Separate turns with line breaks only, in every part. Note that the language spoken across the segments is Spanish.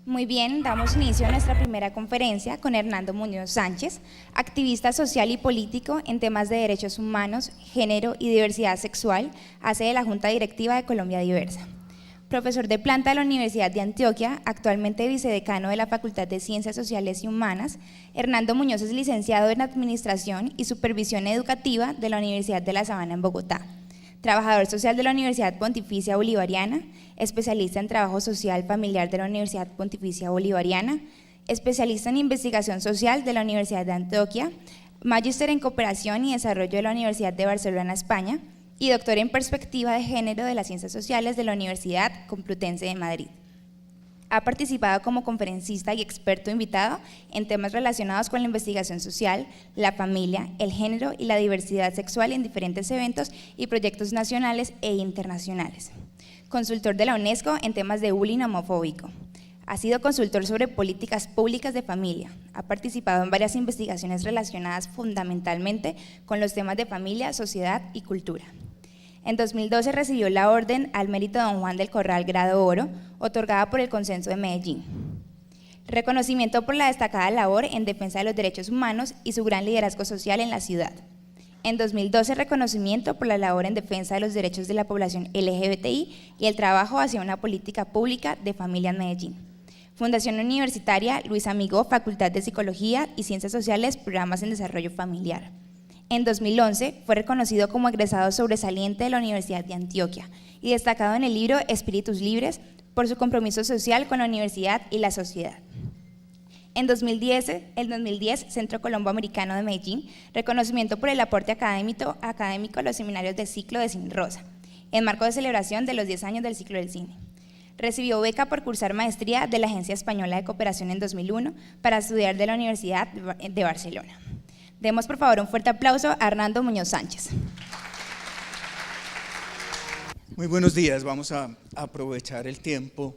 Muy bien, damos inicio a nuestra primera conferencia con Hernando Muñoz Sánchez, activista social y político en temas de derechos humanos, género y diversidad sexual, hace de la Junta Directiva de Colombia Diversa. Profesor de planta de la Universidad de Antioquia, actualmente vicedecano de la Facultad de Ciencias Sociales y Humanas, Hernando Muñoz es licenciado en Administración y Supervisión Educativa de la Universidad de La Sabana en Bogotá. Trabajador social de la Universidad Pontificia Bolivariana, especialista en trabajo social familiar de la Universidad Pontificia Bolivariana, especialista en investigación social de la Universidad de Antioquia, magíster en cooperación y desarrollo de la Universidad de Barcelona, España, y doctor en perspectiva de género de las ciencias sociales de la Universidad Complutense de Madrid. Ha participado como conferencista y experto invitado en temas relacionados con la investigación social, la familia, el género y la diversidad sexual en diferentes eventos y proyectos nacionales e internacionales. Consultor de la UNESCO en temas de bullying homofóbico. Ha sido consultor sobre políticas públicas de familia. Ha participado en varias investigaciones relacionadas fundamentalmente con los temas de familia, sociedad y cultura. En 2012 recibió la Orden al Mérito Don Juan del Corral Grado Oro, otorgada por el Consenso de Medellín. Reconocimiento por la destacada labor en defensa de los derechos humanos y su gran liderazgo social en la ciudad. En 2012, reconocimiento por la labor en defensa de los derechos de la población LGBTI y el trabajo hacia una política pública de familia en Medellín. Fundación Universitaria Luis Amigó, Facultad de Psicología y Ciencias Sociales, Programas en Desarrollo Familiar. En 2011 fue reconocido como egresado sobresaliente de la Universidad de Antioquia y destacado en el libro Espíritus Libres por su compromiso social con la universidad y la sociedad. En 2010, Centro Colombo Americano de Medellín, reconocimiento por el aporte académico a los seminarios de ciclo de Cine Rosa, en marco de celebración de los 10 años del ciclo del cine. Recibió beca por cursar maestría de la Agencia Española de Cooperación en 2001 para estudiar de la Universidad de Barcelona. Demos por favor un fuerte aplauso a Hernando Muñoz Sánchez.
Muy buenos días, vamos a aprovechar el tiempo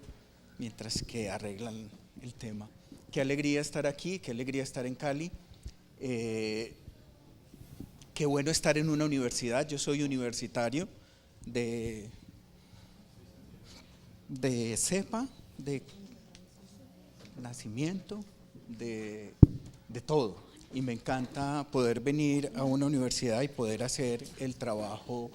mientras que arreglan el tema. Qué alegría estar aquí, qué alegría estar en Cali, qué bueno estar en una universidad. Yo soy universitario de cepa, de nacimiento, de todo. Y me encanta poder venir a una universidad y poder hacer el trabajo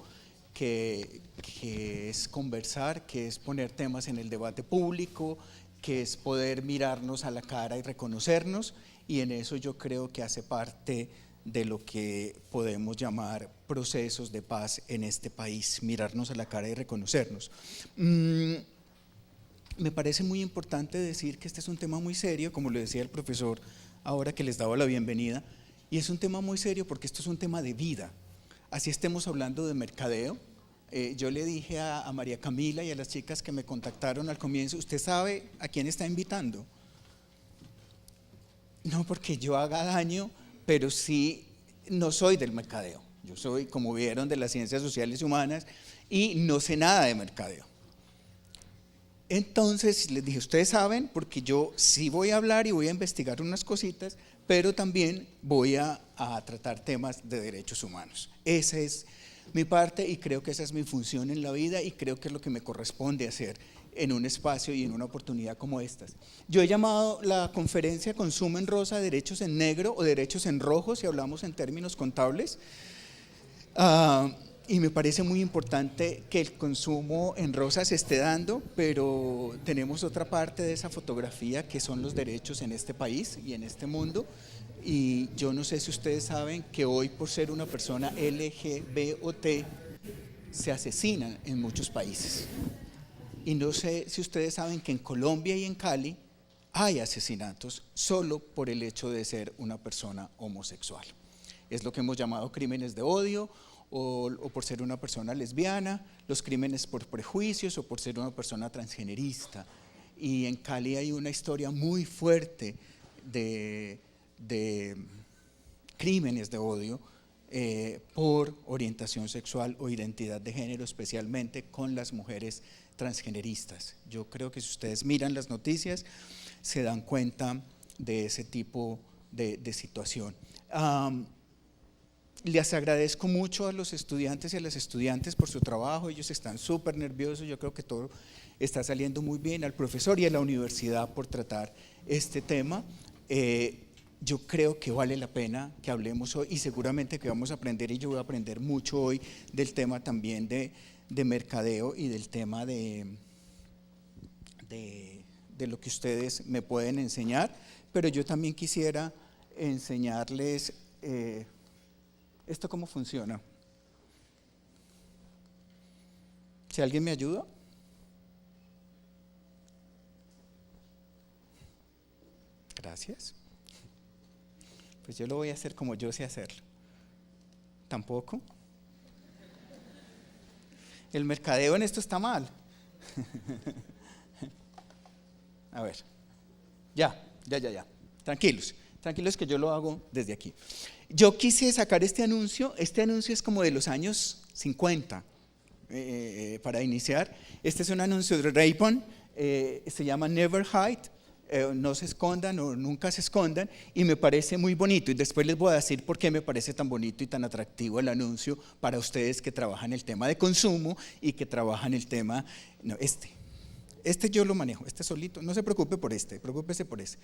que es conversar, que es poner temas en el debate público, que es poder mirarnos a la cara y reconocernos, y en eso yo creo que hace parte de lo que podemos llamar procesos de paz en este país, mirarnos a la cara y reconocernos. Me parece muy importante decir que este es un tema muy serio, como lo decía el profesor ahora que les daba la bienvenida, y es un tema muy serio porque esto es un tema de vida. Así estemos hablando de mercadeo. Yo le dije a María Camila y a las chicas que me contactaron al comienzo, ¿usted sabe a quién está invitando? No porque yo haga daño, pero sí no soy del mercadeo. Yo soy, como vieron, de las ciencias sociales y humanas y no sé nada de mercadeo. Entonces les dije, ustedes saben, porque yo sí voy a hablar y voy a investigar unas cositas, pero también voy a tratar temas de derechos humanos. Esa es mi parte y creo que esa es mi función en la vida y creo que es lo que me corresponde hacer en un espacio y en una oportunidad como estas. Yo he llamado la conferencia Consumo en Rosa, Derechos en Negro o Derechos en Rojo, si hablamos en términos contables. Y me parece muy importante que el consumo en rosa se esté dando, pero tenemos otra parte de esa fotografía que son los derechos en este país y en este mundo. Y yo no sé si ustedes saben que hoy, por ser una persona LGBT, se asesinan en muchos países. Y no sé si ustedes saben que en Colombia y en Cali hay asesinatos solo por el hecho de ser una persona homosexual. Es lo que hemos llamado crímenes de odio, o por ser una persona lesbiana, los crímenes por prejuicios o por ser una persona transgenerista. Y en Cali hay una historia muy fuerte de crímenes de odio por orientación sexual o identidad de género, especialmente con las mujeres transgeneristas. Yo creo que si ustedes miran las noticias se dan cuenta de ese tipo de situación. Les agradezco mucho a los estudiantes y a las estudiantes por su trabajo, ellos están súper nerviosos, yo creo que todo está saliendo muy bien, al profesor y a la universidad por tratar este tema. Yo creo que vale la pena que hablemos hoy y seguramente que vamos a aprender, y yo voy a aprender mucho hoy del tema también de mercadeo y del tema de lo que ustedes me pueden enseñar, pero yo también quisiera enseñarles esto cómo funciona. Si alguien me ayuda. Gracias. Pues yo lo voy a hacer como yo sé hacerlo. ¿Tampoco? El mercadeo en esto está mal. A ver. Ya. Tranquilos que yo lo hago desde aquí. Yo quise sacar este anuncio es como de los años 50, para iniciar. Este es un anuncio de Ray-Ban, se llama Never Hide, no se escondan o nunca se escondan, y me parece muy bonito, y después les voy a decir por qué me parece tan bonito y tan atractivo el anuncio para ustedes que trabajan el tema de consumo y que trabajan el tema, no, este yo lo manejo, este solito, no se preocupe por preocúpese por este.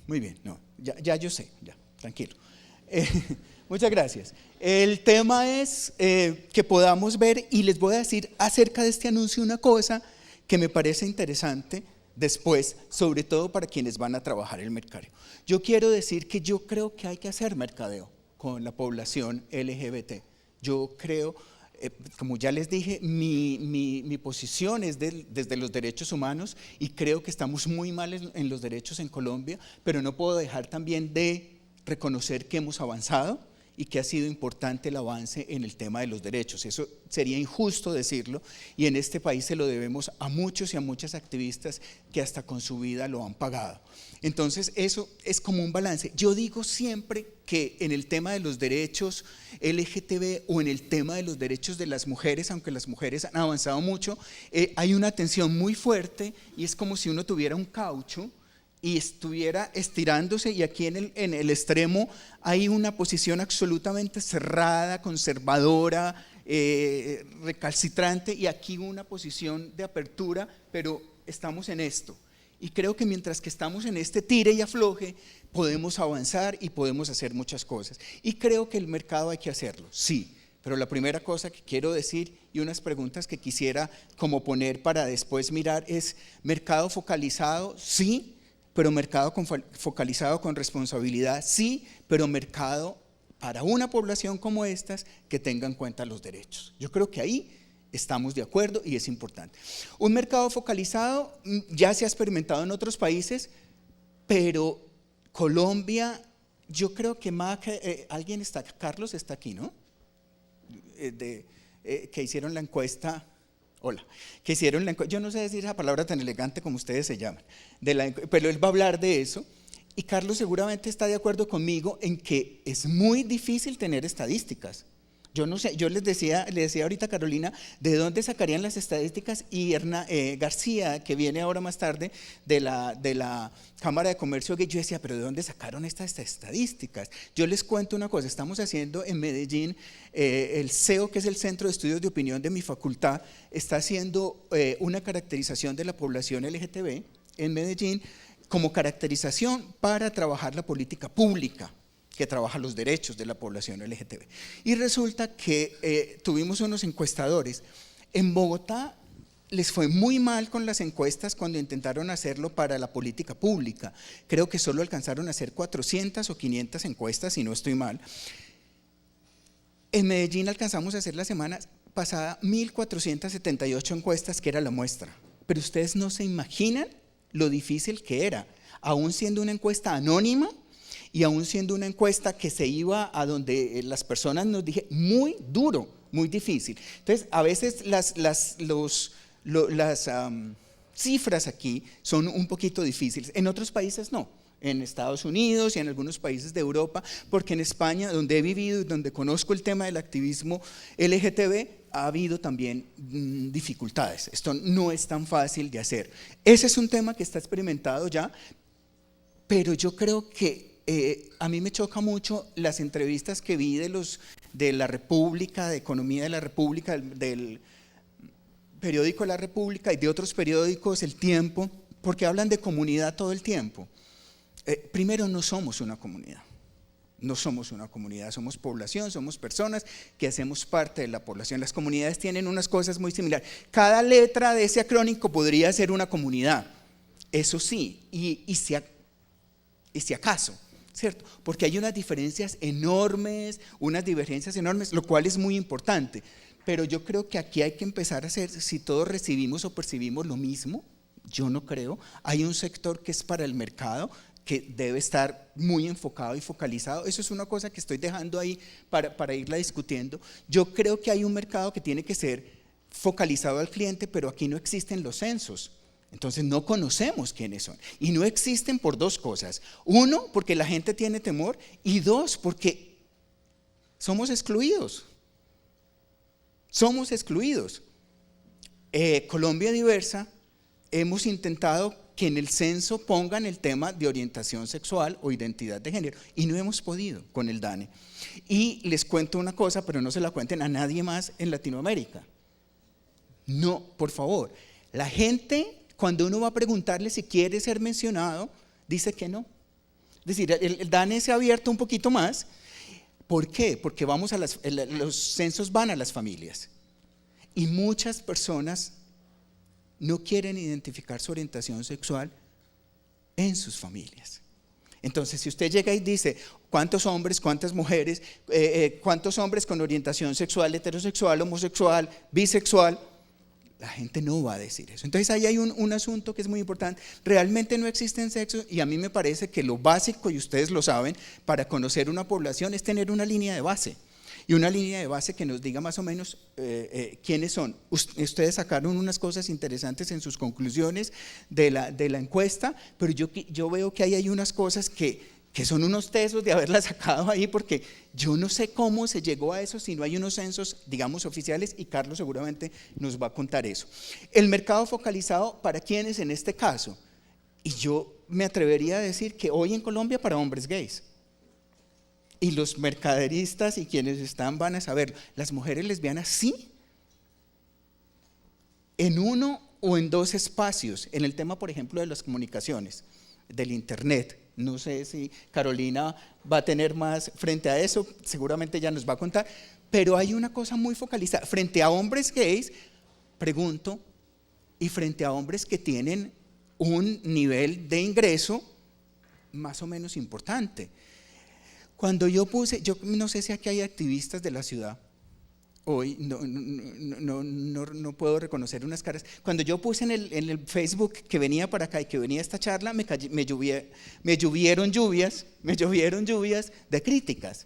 Muy bien, no, ya yo sé, ya, tranquilo. Muchas gracias. El tema es que podamos ver, y les voy a decir acerca de este anuncio una cosa que me parece interesante después, sobre todo para quienes van a trabajar el mercadeo. Yo quiero decir que yo creo que hay que hacer mercadeo con la población LGBT. Yo creo, como ya les dije, mi posición es desde los derechos humanos, y creo que estamos muy mal en los derechos en Colombia, pero no puedo dejar también de reconocer que hemos avanzado y que ha sido importante el avance en el tema de los derechos. Eso sería injusto decirlo, y en este país se lo debemos a muchos y a muchas activistas que hasta con su vida lo han pagado. Entonces eso es como un balance. Yo digo siempre que en el tema de los derechos LGTB o en el tema de los derechos de las mujeres, aunque las mujeres han avanzado mucho, hay una tensión muy fuerte, y es como si uno tuviera un caucho y estuviera estirándose, y aquí en el extremo hay una posición absolutamente cerrada, conservadora, recalcitrante, y aquí una posición de apertura, pero estamos en esto. Y creo que mientras que estamos en este tire y afloje, podemos avanzar y podemos hacer muchas cosas. Y creo que el mercado hay que hacerlo, sí. Pero la primera cosa que quiero decir, y unas preguntas que quisiera como poner para después mirar, es: mercado focalizado, sí, pero mercado focalizado con responsabilidad, sí, pero mercado para una población como estas que tenga en cuenta los derechos. Yo creo que ahí estamos de acuerdo y es importante. Un mercado focalizado ya se ha experimentado en otros países, pero Colombia, yo creo que alguien está, Carlos está aquí, ¿no? Que hicieron la encuesta. Hola, que hicieron la encuesta, yo no sé decir esa palabra tan elegante como ustedes se llaman, pero él va a hablar de eso, y Carlos seguramente está de acuerdo conmigo en que es muy difícil tener estadísticas. Yo no sé, le decía ahorita a Carolina de dónde sacarían las estadísticas, y García, que viene ahora más tarde de la Cámara de Comercio Gay, yo decía, pero ¿de dónde sacaron estas estadísticas? Yo les cuento una cosa, estamos haciendo en Medellín, el CEO, que es el Centro de Estudios de Opinión de mi facultad, está haciendo una caracterización de la población LGTB en Medellín como caracterización para trabajar la política pública que trabaja los derechos de la población LGTB. Y resulta que tuvimos unos encuestadores. En Bogotá les fue muy mal con las encuestas cuando intentaron hacerlo para la política pública. Creo que solo alcanzaron a hacer 400 o 500 encuestas, si no estoy mal. En Medellín alcanzamos a hacer la semana pasada 1.478 encuestas, que era la muestra. Pero ustedes no se imaginan lo difícil que era, aún siendo una encuesta anónima, y aún siendo una encuesta que se iba a donde las personas nos dijeron, muy duro, muy difícil. Entonces, a veces las cifras aquí son un poquito difíciles, en otros países no, en Estados Unidos y en algunos países de Europa, porque en España, donde he vivido y donde conozco el tema del activismo LGTB, ha habido también dificultades. Esto no es tan fácil de hacer. Ese es un tema que está experimentado ya, pero yo creo que a mí me choca mucho las entrevistas que vi de la República, de Economía de la República, del periódico La República y de otros periódicos, El Tiempo, porque hablan de comunidad todo el tiempo. Primero, no somos una comunidad. No somos una comunidad, somos población, somos personas que hacemos parte de la población. Las comunidades tienen unas cosas muy similares. Cada letra de ese acrónimo podría ser una comunidad, eso sí, y si acaso, ¿cierto? Porque hay unas diferencias enormes, lo cual es muy importante. Pero yo creo que aquí hay que empezar a hacer, si todos recibimos o percibimos lo mismo, yo no creo. Hay un sector que es para el mercado, que debe estar muy enfocado y focalizado. Eso es una cosa que estoy dejando ahí para irla discutiendo. Yo creo que hay un mercado que tiene que ser focalizado al cliente, pero aquí no existen los censos. Entonces no conocemos quiénes son. Y no existen por dos cosas. Uno, porque la gente tiene temor, y dos, porque somos excluidos. Somos excluidos. Colombia Diversa, hemos intentado que en el censo pongan el tema de orientación sexual o identidad de género y no hemos podido con el DANE. Y les cuento una cosa, pero no se la cuenten a nadie más en Latinoamérica. No, por favor, la gente cuando uno va a preguntarle si quiere ser mencionado, dice que no. Es decir, el DANE se ha abierto un poquito más. ¿Por qué? Porque los censos van a las familias y muchas personas no quieren identificar su orientación sexual en sus familias. Entonces, si usted llega y dice cuántos hombres, cuántas mujeres, cuántos hombres con orientación sexual, heterosexual, homosexual, bisexual, la gente no va a decir eso. Entonces ahí hay un asunto que es muy importante. Realmente no existen sexos y a mí me parece que lo básico, y ustedes lo saben, para conocer una población es tener una línea de base. Y una línea de base que nos diga más o menos quiénes son. Ustedes sacaron unas cosas interesantes en sus conclusiones de la encuesta, pero yo veo que ahí hay unas cosas que son unos tesos de haberlas sacado ahí, porque yo no sé cómo se llegó a eso si no hay unos censos, digamos, oficiales, y Carlos seguramente nos va a contar eso. El mercado focalizado, ¿para quiénes en este caso? Y yo me atrevería a decir que hoy en Colombia para hombres gays. Y los mercaderistas y quienes están van a saber, las mujeres lesbianas sí, en uno o en dos espacios, en el tema por ejemplo de las comunicaciones, del internet. No sé si Carolina va a tener más frente a eso, seguramente ella nos va a contar, pero hay una cosa muy focalizada, frente a hombres gays, pregunto, y frente a hombres que tienen un nivel de ingreso más o menos importante. Cuando yo no sé si aquí hay activistas de la ciudad, hoy no puedo reconocer unas caras. Cuando yo puse en el Facebook que venía para acá y que venía esta charla, me llovieron lluvias de críticas.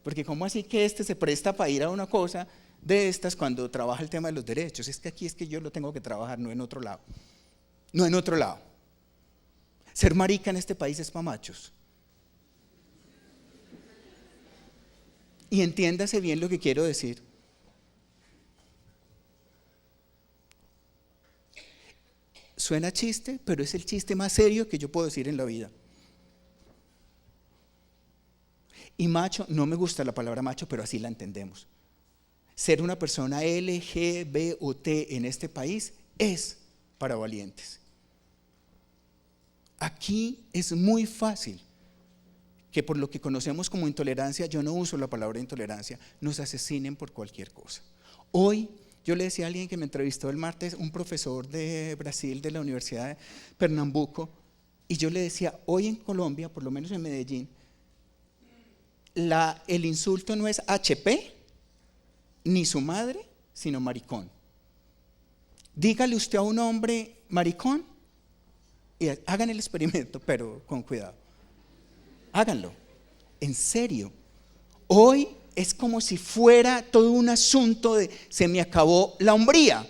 Porque ¿cómo así que se presta para ir a una cosa de estas cuando trabaja el tema de los derechos? Es que aquí es que yo lo tengo que trabajar, no en otro lado. No en otro lado. Ser marica en este país es para machos. Y entiéndase bien lo que quiero decir. Suena chiste, pero es el chiste más serio que yo puedo decir en la vida. Y macho, no me gusta la palabra macho, pero así la entendemos. Ser una persona L, G, B o T en este país es para valientes. Aquí es muy fácil que por lo que conocemos como intolerancia, yo no uso la palabra intolerancia, nos asesinen por cualquier cosa. Hoy, yo le decía a alguien que me entrevistó el martes, un profesor de Brasil de la Universidad de Pernambuco, y yo le decía, hoy en Colombia, por lo menos en Medellín, el insulto no es HP, ni su madre, sino maricón. Dígale usted a un hombre maricón, y hagan el experimento, pero con cuidado. Háganlo, en serio. Hoy es como si fuera todo un asunto de se me acabó la hombría,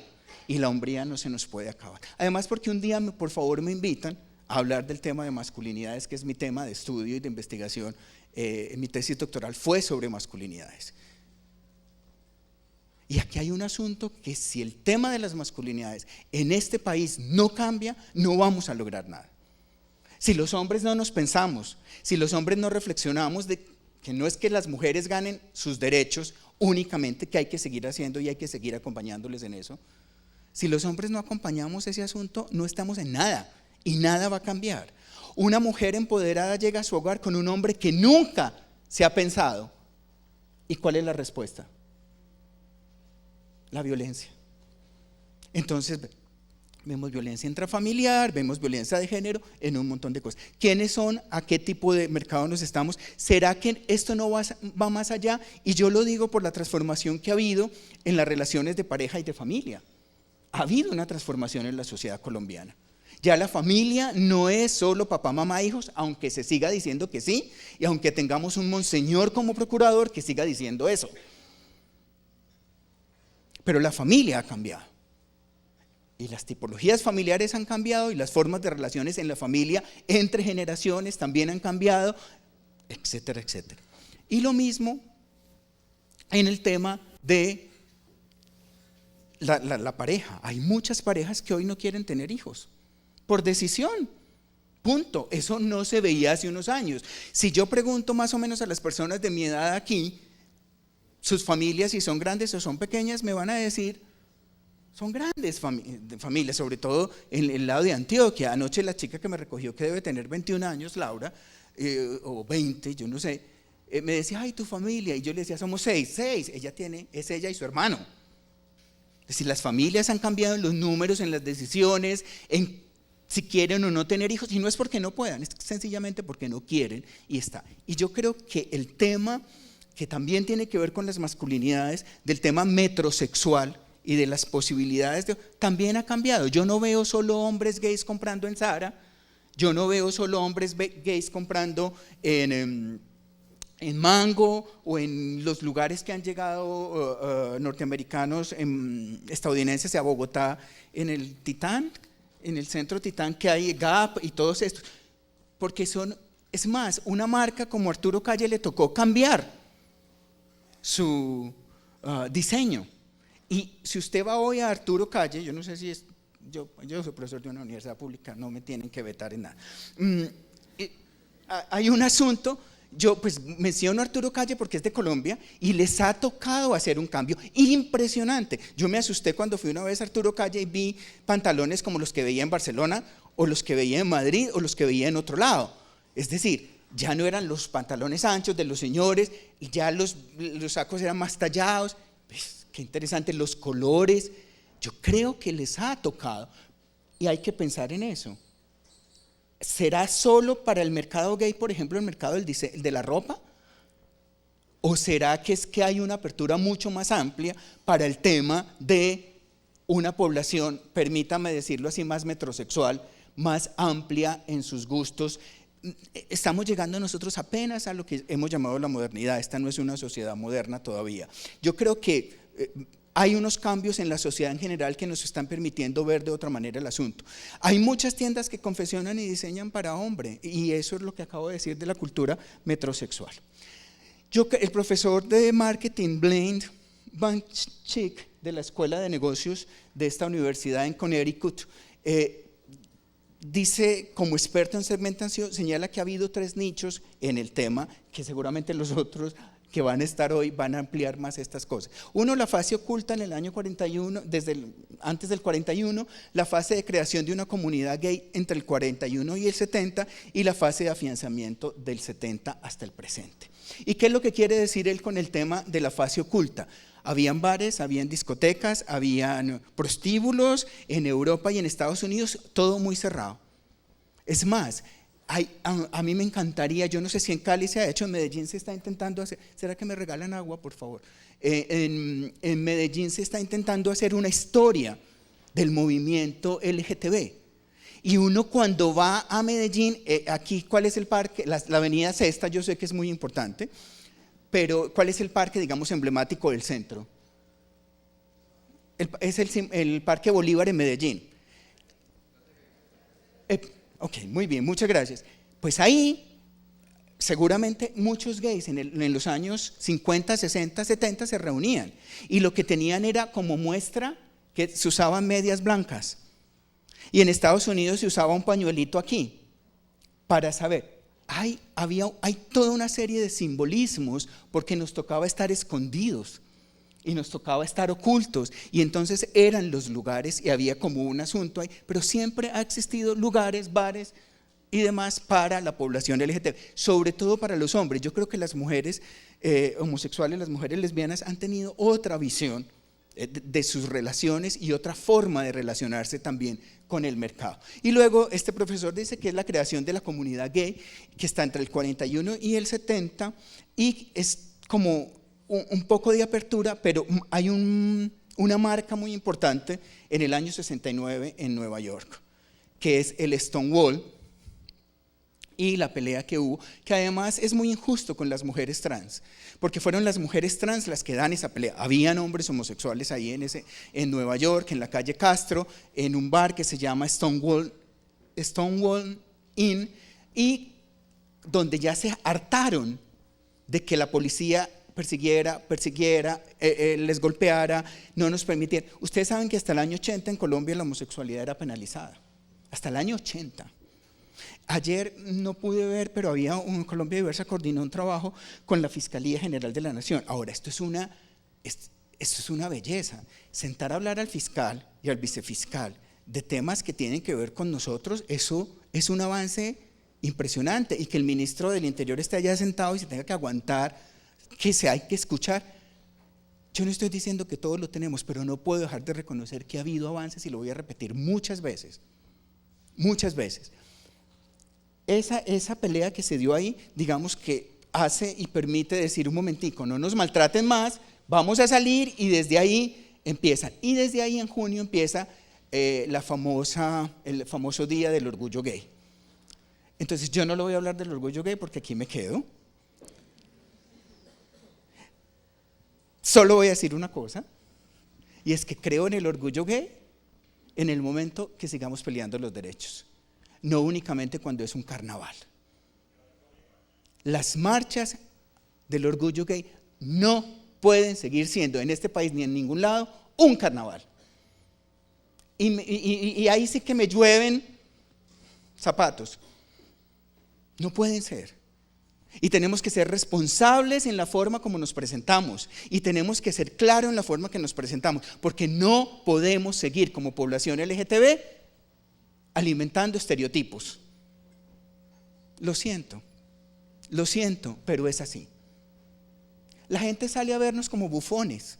y la hombría no se nos puede acabar. Además, porque un día por favor me invitan a hablar del tema de masculinidades, que es mi tema de estudio y de investigación. Mi tesis doctoral fue sobre masculinidades. Y aquí hay un asunto que si el tema de las masculinidades en este país no cambia, no vamos a lograr nada. Si los hombres no nos pensamos, si los hombres no reflexionamos de que no es que las mujeres ganen sus derechos únicamente, que hay que seguir haciendo y hay que seguir acompañándoles en eso, si los hombres no acompañamos ese asunto, no estamos en nada y nada va a cambiar. Una mujer empoderada llega a su hogar con un hombre que nunca se ha pensado. ¿Y cuál es la respuesta? La violencia. Entonces, vemos violencia intrafamiliar, vemos violencia de género, en un montón de cosas. ¿Quiénes son? ¿A qué tipo de mercado nos estamos? ¿Será que esto no va más allá? Y yo lo digo por la transformación que ha habido en las relaciones de pareja y de familia. Ha habido una transformación en la sociedad colombiana. Ya la familia no es solo papá, mamá, hijos, aunque se siga diciendo que sí, y aunque tengamos un monseñor como procurador que siga diciendo eso. Pero la familia ha cambiado. Y las tipologías familiares han cambiado y las formas de relaciones en la familia entre generaciones también han cambiado, etcétera, etcétera. Y lo mismo en el tema de la pareja. Hay muchas parejas que hoy no quieren tener hijos. Por decisión, punto. Eso no se veía hace unos años. Si yo pregunto más o menos a las personas de mi edad aquí, sus familias, si son grandes o son pequeñas, me van a decir, son grandes familias, sobre todo en el lado de Antioquia. Anoche la chica que me recogió, que debe tener 21 años, Laura, o 20, yo no sé, me decía, ay, tu familia, y yo le decía, somos 6, es ella y su hermano. Es decir, las familias han cambiado en los números, en las decisiones, en si quieren o no tener hijos, y no es porque no puedan, es sencillamente porque no quieren, y está. Y yo creo que el tema que también tiene que ver con las masculinidades, del tema metrosexual y de las posibilidades, también ha cambiado. Yo no veo solo hombres gays comprando en Zara, yo no veo solo hombres gays comprando en Mango o en los lugares que han llegado norteamericanos, estadounidenses a Bogotá, en el Titán, en el centro Titán, que hay Gap y todos estos, porque es más, una marca como Arturo Calle le tocó cambiar su diseño. Y si usted va hoy a Arturo Calle, yo no sé si es, yo soy profesor de una universidad pública, no me tienen que vetar en nada. Hay un asunto. Yo pues menciono a Arturo Calle porque es de Colombia y les ha tocado hacer un cambio impresionante. Yo me asusté cuando fui una vez a Arturo Calle y vi pantalones como los que veía en Barcelona o los que veía en Madrid o los que veía en otro lado. Es decir, ya no eran los pantalones anchos de los señores y ya los sacos eran más tallados. Pues, qué interesante, los colores. Yo creo que les ha tocado y hay que pensar en eso. ¿Será solo para el mercado gay, por ejemplo, el mercado de la ropa? ¿O será que es que hay una apertura mucho más amplia para el tema de una población, permítame decirlo así, más metrosexual, más amplia en sus gustos? Estamos llegando nosotros apenas a lo que hemos llamado la modernidad. Esta no es una sociedad moderna todavía. Yo creo que hay unos cambios en la sociedad en general que nos están permitiendo ver de otra manera el asunto. Hay muchas tiendas que confeccionan y diseñan para hombre, y eso es lo que acabo de decir de la cultura metrosexual. El profesor de marketing, Blaine Banchik, de la Escuela de Negocios de esta universidad en Connecticut, dice, como experto en segmentación, señala que ha habido 3 nichos en el tema, que seguramente los otros que van a estar hoy van a ampliar más estas cosas. Uno, la fase oculta en el año 41, antes del 41, la fase de creación de una comunidad gay entre el 41 y el 70, y la fase de afianzamiento del 70 hasta el presente. ¿Y qué es lo que quiere decir él con el tema de la fase oculta? Habían bares, habían discotecas, habían prostíbulos en Europa y en Estados Unidos, todo muy cerrado. Es más, a mí me encantaría, yo no sé si en Cali se ha hecho, en Medellín se está intentando hacer, ¿será que me regalan agua, por favor? En Medellín se está intentando hacer una historia del movimiento LGTB. Y uno cuando va a Medellín, aquí, ¿cuál es el parque? La avenida Sexta, yo sé que es muy importante, pero ¿cuál es el parque, digamos, emblemático del centro? Es el Parque Bolívar en Medellín. Ok, muy bien, muchas gracias. Pues ahí, seguramente muchos gays en los años 50, 60, 70 se reunían. Y lo que tenían era como muestra que se usaban medias blancas. Y en Estados Unidos se usaba un pañuelito aquí. para saber. Hay toda una serie de simbolismos porque nos tocaba estar escondidos y nos tocaba estar ocultos, y entonces eran los lugares y había como un asunto ahí, pero siempre ha existido lugares, bares y demás para la población LGTB, sobre todo para los hombres. Yo creo que las mujeres homosexuales, las mujeres lesbianas han tenido otra visión de sus relaciones y otra forma de relacionarse también con el mercado. Y luego este profesor dice que es la creación de la comunidad gay, que está entre el 41 y el 70, y es como un poco de apertura, pero hay una marca muy importante en el año 69 en Nueva York, que es el Stonewall y la pelea que hubo, que además es muy injusto con las mujeres trans, porque fueron las mujeres trans las que dan esa pelea. Habían hombres homosexuales ahí en Nueva York, en la calle Castro, en un bar que se llama Stonewall Inn, y donde ya se hartaron de que la policía persiguiera, les golpeara, no nos permitiera. Ustedes saben que hasta el año 80 en Colombia la homosexualidad era penalizada, hasta el año 80. Ayer no pude ver, pero Colombia Diversa coordinó un trabajo con la Fiscalía General de la Nación. Ahora, esto es una belleza. Sentar a hablar al fiscal y al vicefiscal de temas que tienen que ver con nosotros, eso es un avance impresionante. Y que el ministro del Interior esté allá sentado y se tenga que aguantar, hay que escuchar. Yo no estoy diciendo que todos lo tenemos, pero no puedo dejar de reconocer que ha habido avances, y lo voy a repetir muchas veces. Muchas veces. Esa pelea que se dio ahí, digamos que hace y permite decir un momentico, no nos maltraten más, vamos a salir, y desde ahí empiezan. Y desde ahí en junio empieza el famoso Día del Orgullo Gay. Entonces yo no le voy a hablar del orgullo gay porque aquí me quedo. Solo voy a decir una cosa, y es que creo en el orgullo gay en el momento que sigamos peleando los derechos. No únicamente cuando es un carnaval. Las marchas del orgullo gay no pueden seguir siendo en este país ni en ningún lado un carnaval. Y ahí sí que me llueven zapatos. No pueden ser. Y tenemos que ser responsables en la forma como nos presentamos, y tenemos que ser claros en la forma que nos presentamos, porque no podemos seguir como población LGTB alimentando estereotipos. Lo siento, pero es así. La gente sale a vernos como bufones,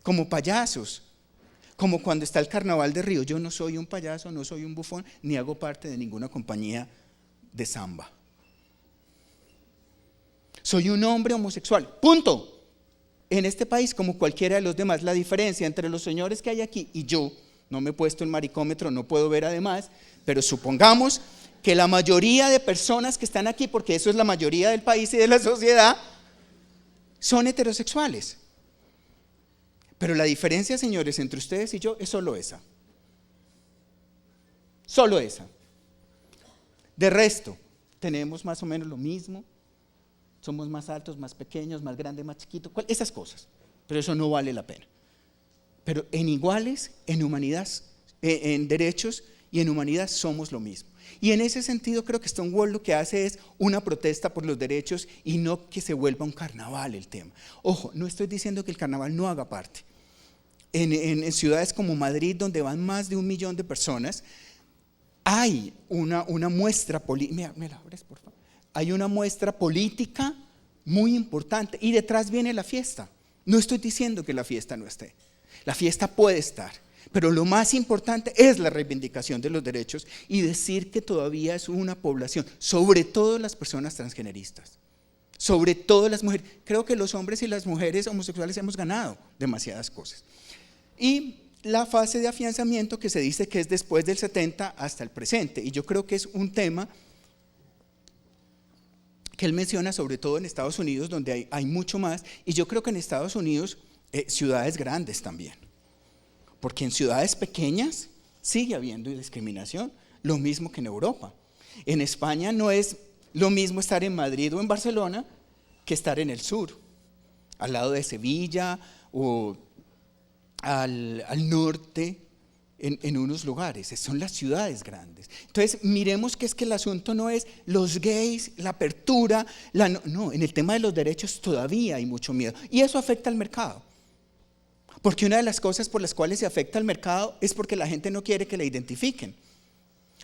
como payasos, como cuando está el Carnaval de Río. Yo no soy un payaso, no soy un bufón, ni hago parte de ninguna compañía de samba. Soy un hombre homosexual, punto. En este país, como cualquiera de los demás. La diferencia entre los señores que hay aquí y yo, no me he puesto el maricómetro, no puedo ver además, pero supongamos que la mayoría de personas que están aquí, porque eso es la mayoría del país y de la sociedad, son heterosexuales. Pero la diferencia, señores, entre ustedes y yo es solo esa. Solo esa. De resto, tenemos más o menos lo mismo. Somos más altos, más pequeños, más grandes, más chiquitos, esas cosas. Pero eso no vale la pena. Pero en iguales, en humanidad, en derechos y en humanidad somos lo mismo. Y en ese sentido creo que Stonewall lo que hace es una protesta por los derechos, y no que se vuelva un carnaval el tema. Ojo, no estoy diciendo que el carnaval no haga parte. En ciudades como Madrid, donde van más de 1 millón de personas, hay una muestra política. ¿Me la abres, por favor? Hay una muestra política muy importante, y detrás viene la fiesta. No estoy diciendo que la fiesta no esté. La fiesta puede estar, pero lo más importante es la reivindicación de los derechos y decir que todavía es una población, sobre todo las personas transgeneristas, sobre todo las mujeres. Creo que los hombres y las mujeres homosexuales hemos ganado demasiadas cosas. Y la fase de afianzamiento, que se dice que es después del 70 hasta el presente, y yo creo que es un tema que él menciona sobre todo en Estados Unidos, donde hay mucho más, y yo creo que en Estados Unidos ciudades grandes también, porque en ciudades pequeñas sigue habiendo discriminación, lo mismo que en Europa. En España no es lo mismo estar en Madrid o en Barcelona que estar en el sur, al lado de Sevilla o al norte, en unos lugares, son las ciudades grandes. Entonces, miremos que es que el asunto no es los gays, la apertura, no, en el tema de los derechos todavía hay mucho miedo. Y eso afecta al mercado. Porque una de las cosas por las cuales se afecta al mercado es porque la gente no quiere que la identifiquen.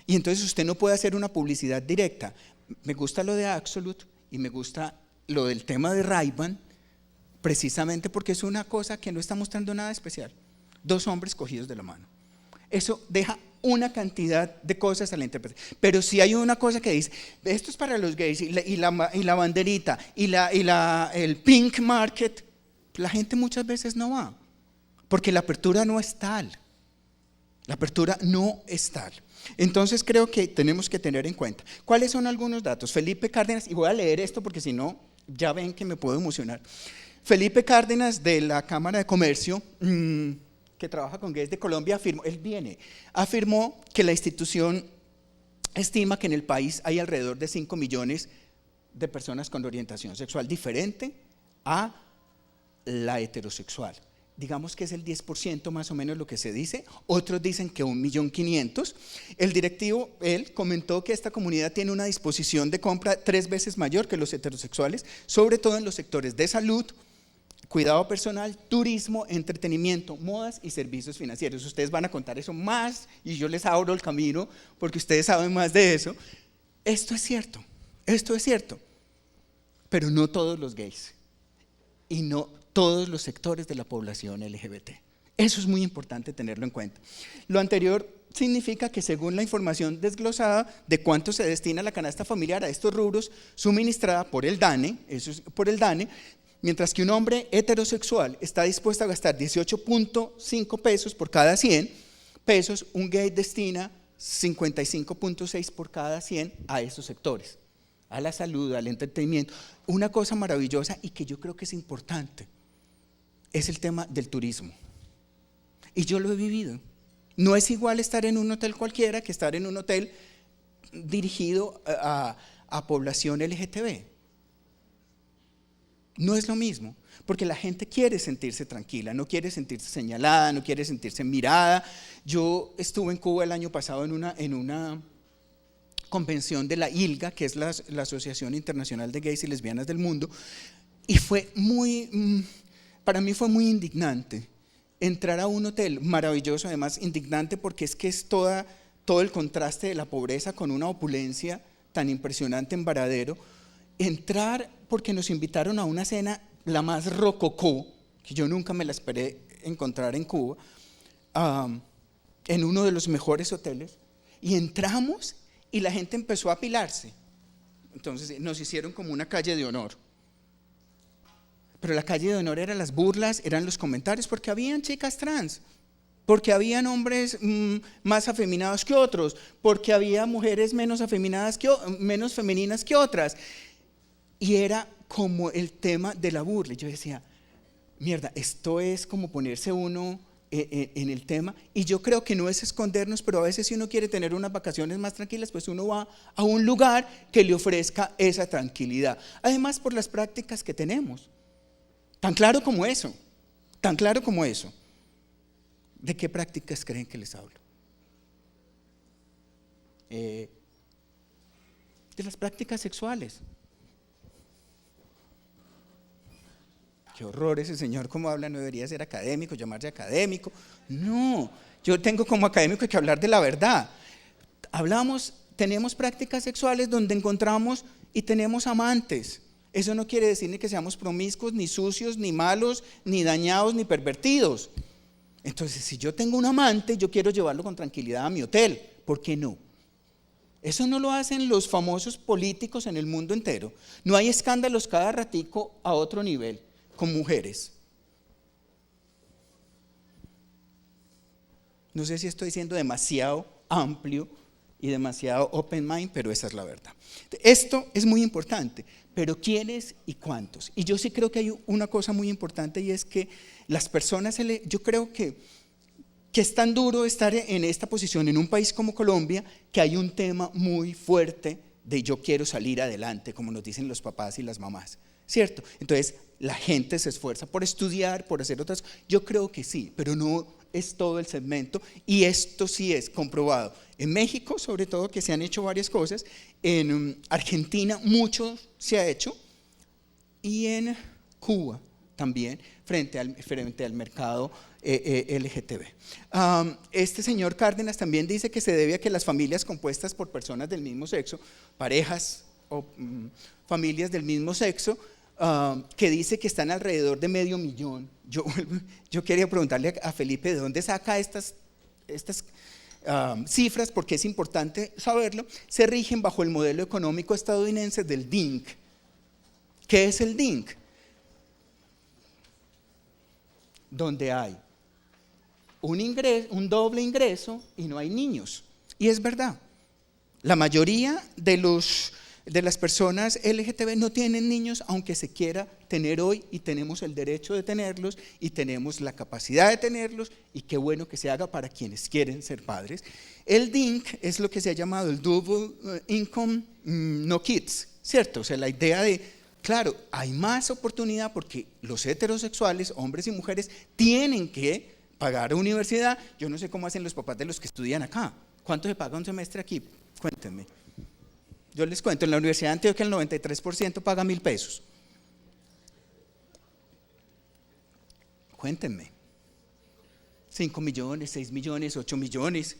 Y entonces usted no puede hacer una publicidad directa. Me gusta lo de Absolute y me gusta lo del tema de Ray-Ban, precisamente porque es una cosa que no está mostrando nada especial. 2 hombres cogidos de la mano. Eso deja una cantidad de cosas a la interpretación. Pero si hay una cosa que dice, esto es para los gays y la banderita el pink market, la gente muchas veces no va, porque la apertura no es tal. La apertura no es tal. Entonces creo que tenemos que tener en cuenta. ¿Cuáles son algunos datos? Felipe Cárdenas, y voy a leer esto porque si no, ya ven que me puedo emocionar. Felipe Cárdenas de la Cámara de Comercio, que trabaja con gays de Colombia, afirmó que la institución estima que en el país hay alrededor de 5 millones de personas con orientación sexual diferente a la heterosexual. Digamos que es el 10% más o menos lo que se dice, otros dicen que 1.500.000. El directivo, él comentó que esta comunidad tiene una disposición de compra 3 veces mayor que los heterosexuales, sobre todo en los sectores de salud, cuidado personal, turismo, entretenimiento, modas y servicios financieros. Ustedes van a contar eso más y yo les abro el camino porque ustedes saben más de eso. Esto es cierto, pero no todos los gays y no todos los sectores de la población LGBT. Eso es muy importante tenerlo en cuenta. Lo anterior significa que según la información desglosada de cuánto se destina la canasta familiar a estos rubros suministrada por el DANE, mientras que un hombre heterosexual está dispuesto a gastar 18.5 pesos por cada 100 pesos, un gay destina 55.6 por cada 100 a esos sectores, a la salud, al entretenimiento. Una cosa maravillosa y que yo creo que es importante es el tema del turismo. Y yo lo he vivido. No es igual estar en un hotel cualquiera que estar en un hotel dirigido a población LGTB. No es lo mismo, porque la gente quiere sentirse tranquila, no quiere sentirse señalada, no quiere sentirse mirada. Yo estuve en Cuba el año pasado en una convención de la ILGA, que es la Asociación Internacional de Gays y Lesbianas del Mundo, y fue para mí fue muy indignante entrar a un hotel maravilloso, además indignante porque es que es todo el contraste de la pobreza con una opulencia tan impresionante en Varadero. Entrar porque nos invitaron a una cena la más rococó, que yo nunca me la esperé encontrar en Cuba, en uno de los mejores hoteles, y entramos y la gente empezó a apilarse. Entonces nos hicieron como una calle de honor. Pero la calle de honor eran las burlas, eran los comentarios, porque habían chicas trans, porque habían hombres más afeminados que otros, porque había mujeres menos femeninas que otras. Y era como el tema de la burla. Yo decía, mierda, esto es como ponerse uno en el tema. Y yo creo que no es escondernos, pero a veces si uno quiere tener unas vacaciones más tranquilas, pues uno va a un lugar que le ofrezca esa tranquilidad. Además, por las prácticas que tenemos. Tan claro como eso. ¿De qué prácticas creen que les hablo? De las prácticas sexuales. Qué horror ese señor, cómo habla, no debería ser académico, llamarse académico. No, yo tengo como académico que hablar de la verdad. Tenemos prácticas sexuales donde encontramos y tenemos amantes. Eso no quiere decir ni que seamos promiscuos, ni sucios, ni malos, ni dañados, ni pervertidos. Entonces, si yo tengo un amante, yo quiero llevarlo con tranquilidad a mi hotel. ¿Por qué no? Eso no lo hacen los famosos políticos en el mundo entero. No hay escándalos cada ratico a otro nivel con mujeres. No sé si estoy siendo demasiado amplio y demasiado open mind, pero esa es la verdad. Esto es muy importante, pero ¿quiénes y cuántos? Y yo sí creo que hay una cosa muy importante y es que las personas, yo creo que es tan duro estar en esta posición en un país como Colombia, que hay un tema muy fuerte de yo quiero salir adelante, como nos dicen los papás y las mamás, ¿cierto? Entonces la gente se esfuerza por estudiar, por hacer otras cosas. Yo creo que sí, pero no es todo el segmento, y esto sí es comprobado. En México, sobre todo, que se han hecho varias cosas, en Argentina mucho se ha hecho, y en Cuba también, frente al mercado LGTB. Este señor Cárdenas también dice que se debe a que las familias compuestas por personas del mismo sexo, parejas o familias del mismo sexo, que dice que están alrededor de 500,000. Yo quería preguntarle a Felipe de dónde saca estas cifras, porque es importante saberlo. Se rigen bajo el modelo económico estadounidense del DINC. ¿Qué es el DINC? Donde hay un doble ingreso y no hay niños. Y es verdad, la mayoría de las personas LGTB no tienen niños, aunque se quiera tener hoy, y tenemos el derecho de tenerlos y tenemos la capacidad de tenerlos, y qué bueno que se haga para quienes quieren ser padres. El DINC es lo que se ha llamado el Double Income No Kids, ¿cierto? O sea, la idea de, claro, hay más oportunidad porque los heterosexuales, hombres y mujeres, tienen que pagar universidad. Yo no sé cómo hacen los papás de los que estudian acá. ¿Cuánto se paga un semestre aquí? Cuéntenme. Yo les cuento, en la Universidad de Antioquia el 93% paga 1,000 pesos. Cuéntenme. 5 millones, 6 millones, 8 millones.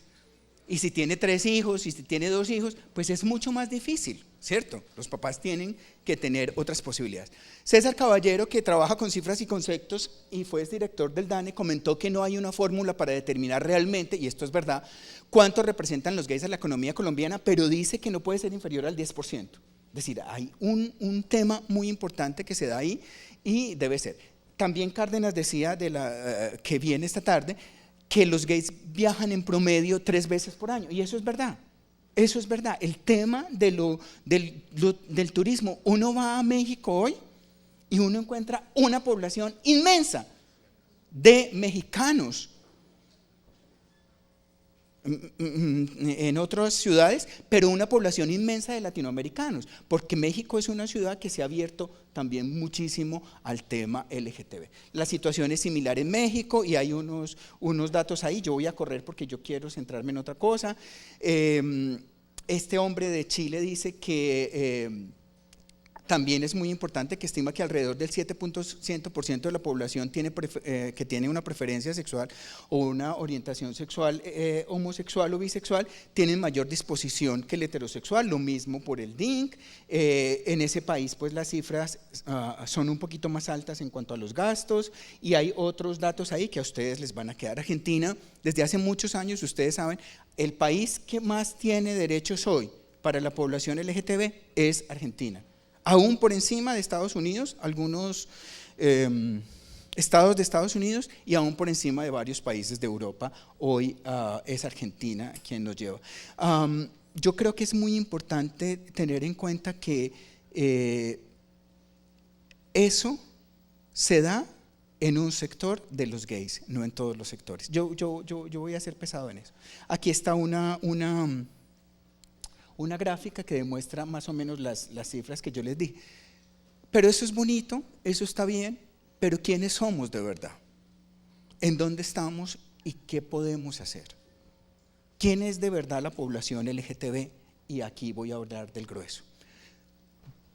Y si tiene 3 hijos, y si tiene 2 hijos, pues es mucho más difícil, ¿cierto? Los papás tienen que tener otras posibilidades. César Caballero, que trabaja con cifras y conceptos y fue director del DANE, comentó que no hay una fórmula para determinar realmente, y esto es verdad, cuánto representan los gays a la economía colombiana, pero dice que no puede ser inferior al 10%. Es decir, hay un tema muy importante que se da ahí y debe ser. También Cárdenas decía, que viene esta tarde, que los gays viajan en promedio 3 veces por año, y eso es verdad. Eso es verdad. El tema del turismo, uno va a México hoy y uno encuentra una población inmensa de mexicanos en otras ciudades, pero una población inmensa de latinoamericanos, porque México es una ciudad que se ha abierto también muchísimo al tema LGTB. La situación es similar en México y hay unos datos ahí. Yo voy a correr porque yo quiero centrarme en otra cosa. Este hombre de Chile dice que también es muy importante, que estima que alrededor del 7% de la población que tiene una preferencia sexual o una orientación sexual homosexual o bisexual tienen mayor disposición que el heterosexual, lo mismo por el DINC. En ese país pues las cifras son un poquito más altas en cuanto a los gastos, y hay otros datos ahí que a ustedes les van a quedar. Argentina, desde hace muchos años, ustedes saben, el país que más tiene derechos hoy para la población LGTB es Argentina. Aún por encima de Estados Unidos, algunos estados de Estados Unidos, y aún por encima de varios países de Europa. Hoy es Argentina quien nos lleva. Yo creo que es muy importante tener en cuenta que eso se da en un sector de los gays, no en todos los sectores. Yo voy a ser pesado en eso. Aquí está una gráfica que demuestra más o menos las cifras que yo les di. Pero eso es bonito, eso está bien, pero ¿quiénes somos de verdad? ¿En dónde estamos y qué podemos hacer? ¿Quién es de verdad la población LGTB? Y aquí voy a hablar del grueso.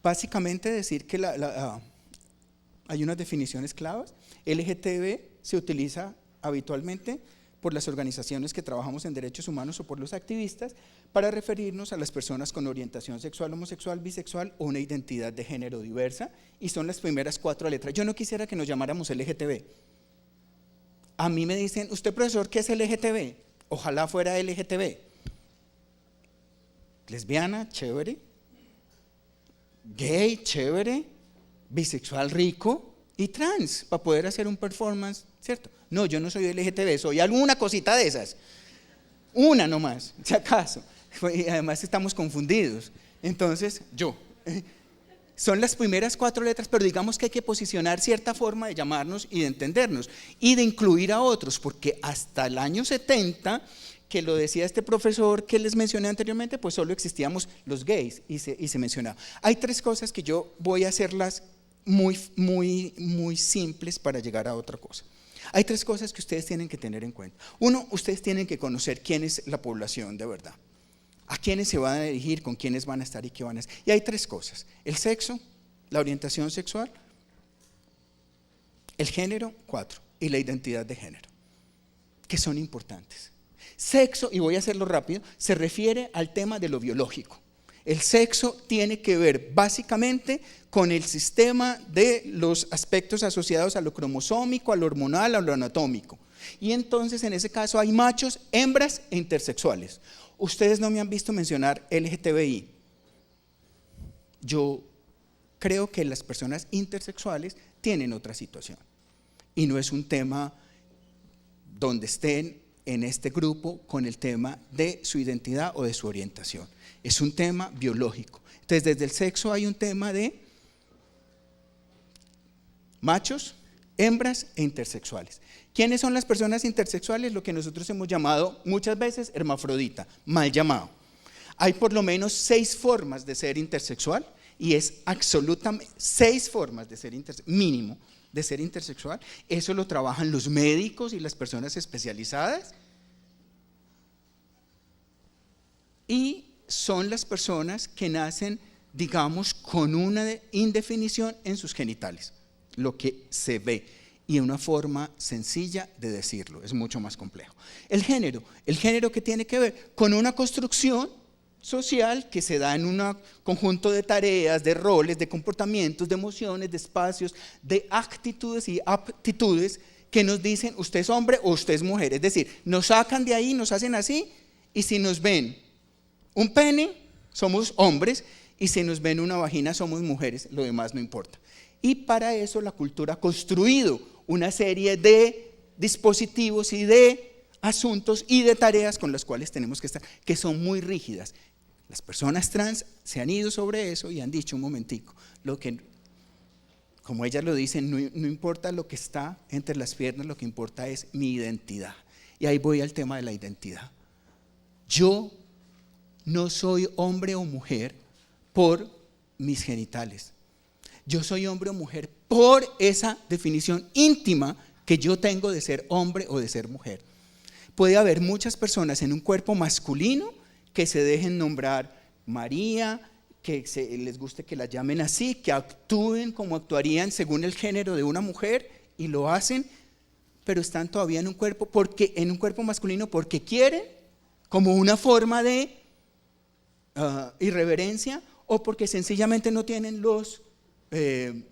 Básicamente decir que hay unas definiciones claves. LGTB se utiliza habitualmente por las organizaciones que trabajamos en derechos humanos o por los activistas para referirnos a las personas con orientación sexual, homosexual, bisexual o una identidad de género diversa, y son las primeras 4 letras. Yo no quisiera que nos llamáramos LGTB. A mí me dicen, usted profesor, ¿qué es LGTB? Ojalá fuera LGTB. Lesbiana, chévere. Gay, chévere. Bisexual, rico. Y trans, para poder hacer un performance, ¿cierto? No, yo no soy LGTB, soy alguna cosita de esas. Una nomás, si acaso. Y además estamos confundidos. Entonces, son las primeras 4 letras, pero digamos que hay que posicionar cierta forma de llamarnos y de entendernos y de incluir a otros, porque hasta el año 70, que lo decía este profesor que les mencioné anteriormente, pues solo existíamos los gays y se mencionaba. Hay 3 cosas que yo voy a hacerlas muy simples para llegar a otra cosa. Hay 3 cosas que ustedes tienen que tener en cuenta. Uno, ustedes tienen que conocer quién es la población de verdad, a quiénes se van a dirigir, con quiénes van a estar y qué van a hacer. Y hay 3 cosas: el sexo, la orientación sexual, el género, 4, y la identidad de género, que son importantes. Sexo, y voy a hacerlo rápido, se refiere al tema de lo biológico. El sexo tiene que ver básicamente con el sistema de los aspectos asociados a lo cromosómico, a lo hormonal, a lo anatómico. Y entonces en ese caso hay machos, hembras e intersexuales. Ustedes no me han visto mencionar LGTBI. Yo creo que las personas intersexuales tienen otra situación. Y no es un tema donde estén en este grupo con el tema de su identidad o de su orientación. Es un tema biológico. Entonces, desde el sexo hay un tema de machos, hembras e intersexuales. ¿Quiénes son las personas intersexuales? Lo que nosotros hemos llamado muchas veces hermafrodita, mal llamado. Hay por lo menos 6 formas de ser intersexual, y es absolutamente 6 formas de ser mínimo de ser intersexual. Eso lo trabajan los médicos y las personas especializadas. Y son las personas que nacen, digamos, con una indefinición en sus genitales, lo que se ve, y una forma sencilla de decirlo, es mucho más complejo. El género que tiene que ver con una construcción social que se da en un conjunto de tareas, de roles, de comportamientos, de emociones, de espacios, de actitudes y aptitudes que nos dicen usted es hombre o usted es mujer. Es decir, nos sacan de ahí, nos hacen así, y si nos ven un pene, somos hombres, y si nos ven una vagina, somos mujeres, lo demás no importa. Y para eso la cultura ha construido una serie de dispositivos y de asuntos y de tareas con las cuales tenemos que estar, que son muy rígidas. Las personas trans se han ido sobre eso y han dicho un momentico, lo que, como ellas lo dicen, no importa lo que está entre las piernas, lo que importa es mi identidad. Y ahí voy al tema de la identidad. Yo no soy hombre o mujer por mis genitales. Yo soy hombre o mujer por esa definición íntima que yo tengo de ser hombre o de ser mujer. Puede haber muchas personas en un cuerpo masculino que se dejen nombrar María, que les guste que la llamen así, que actúen como actuarían según el género de una mujer, y lo hacen, pero están todavía en un cuerpo masculino porque quieren, como una forma de irreverencia, o porque sencillamente no tienen los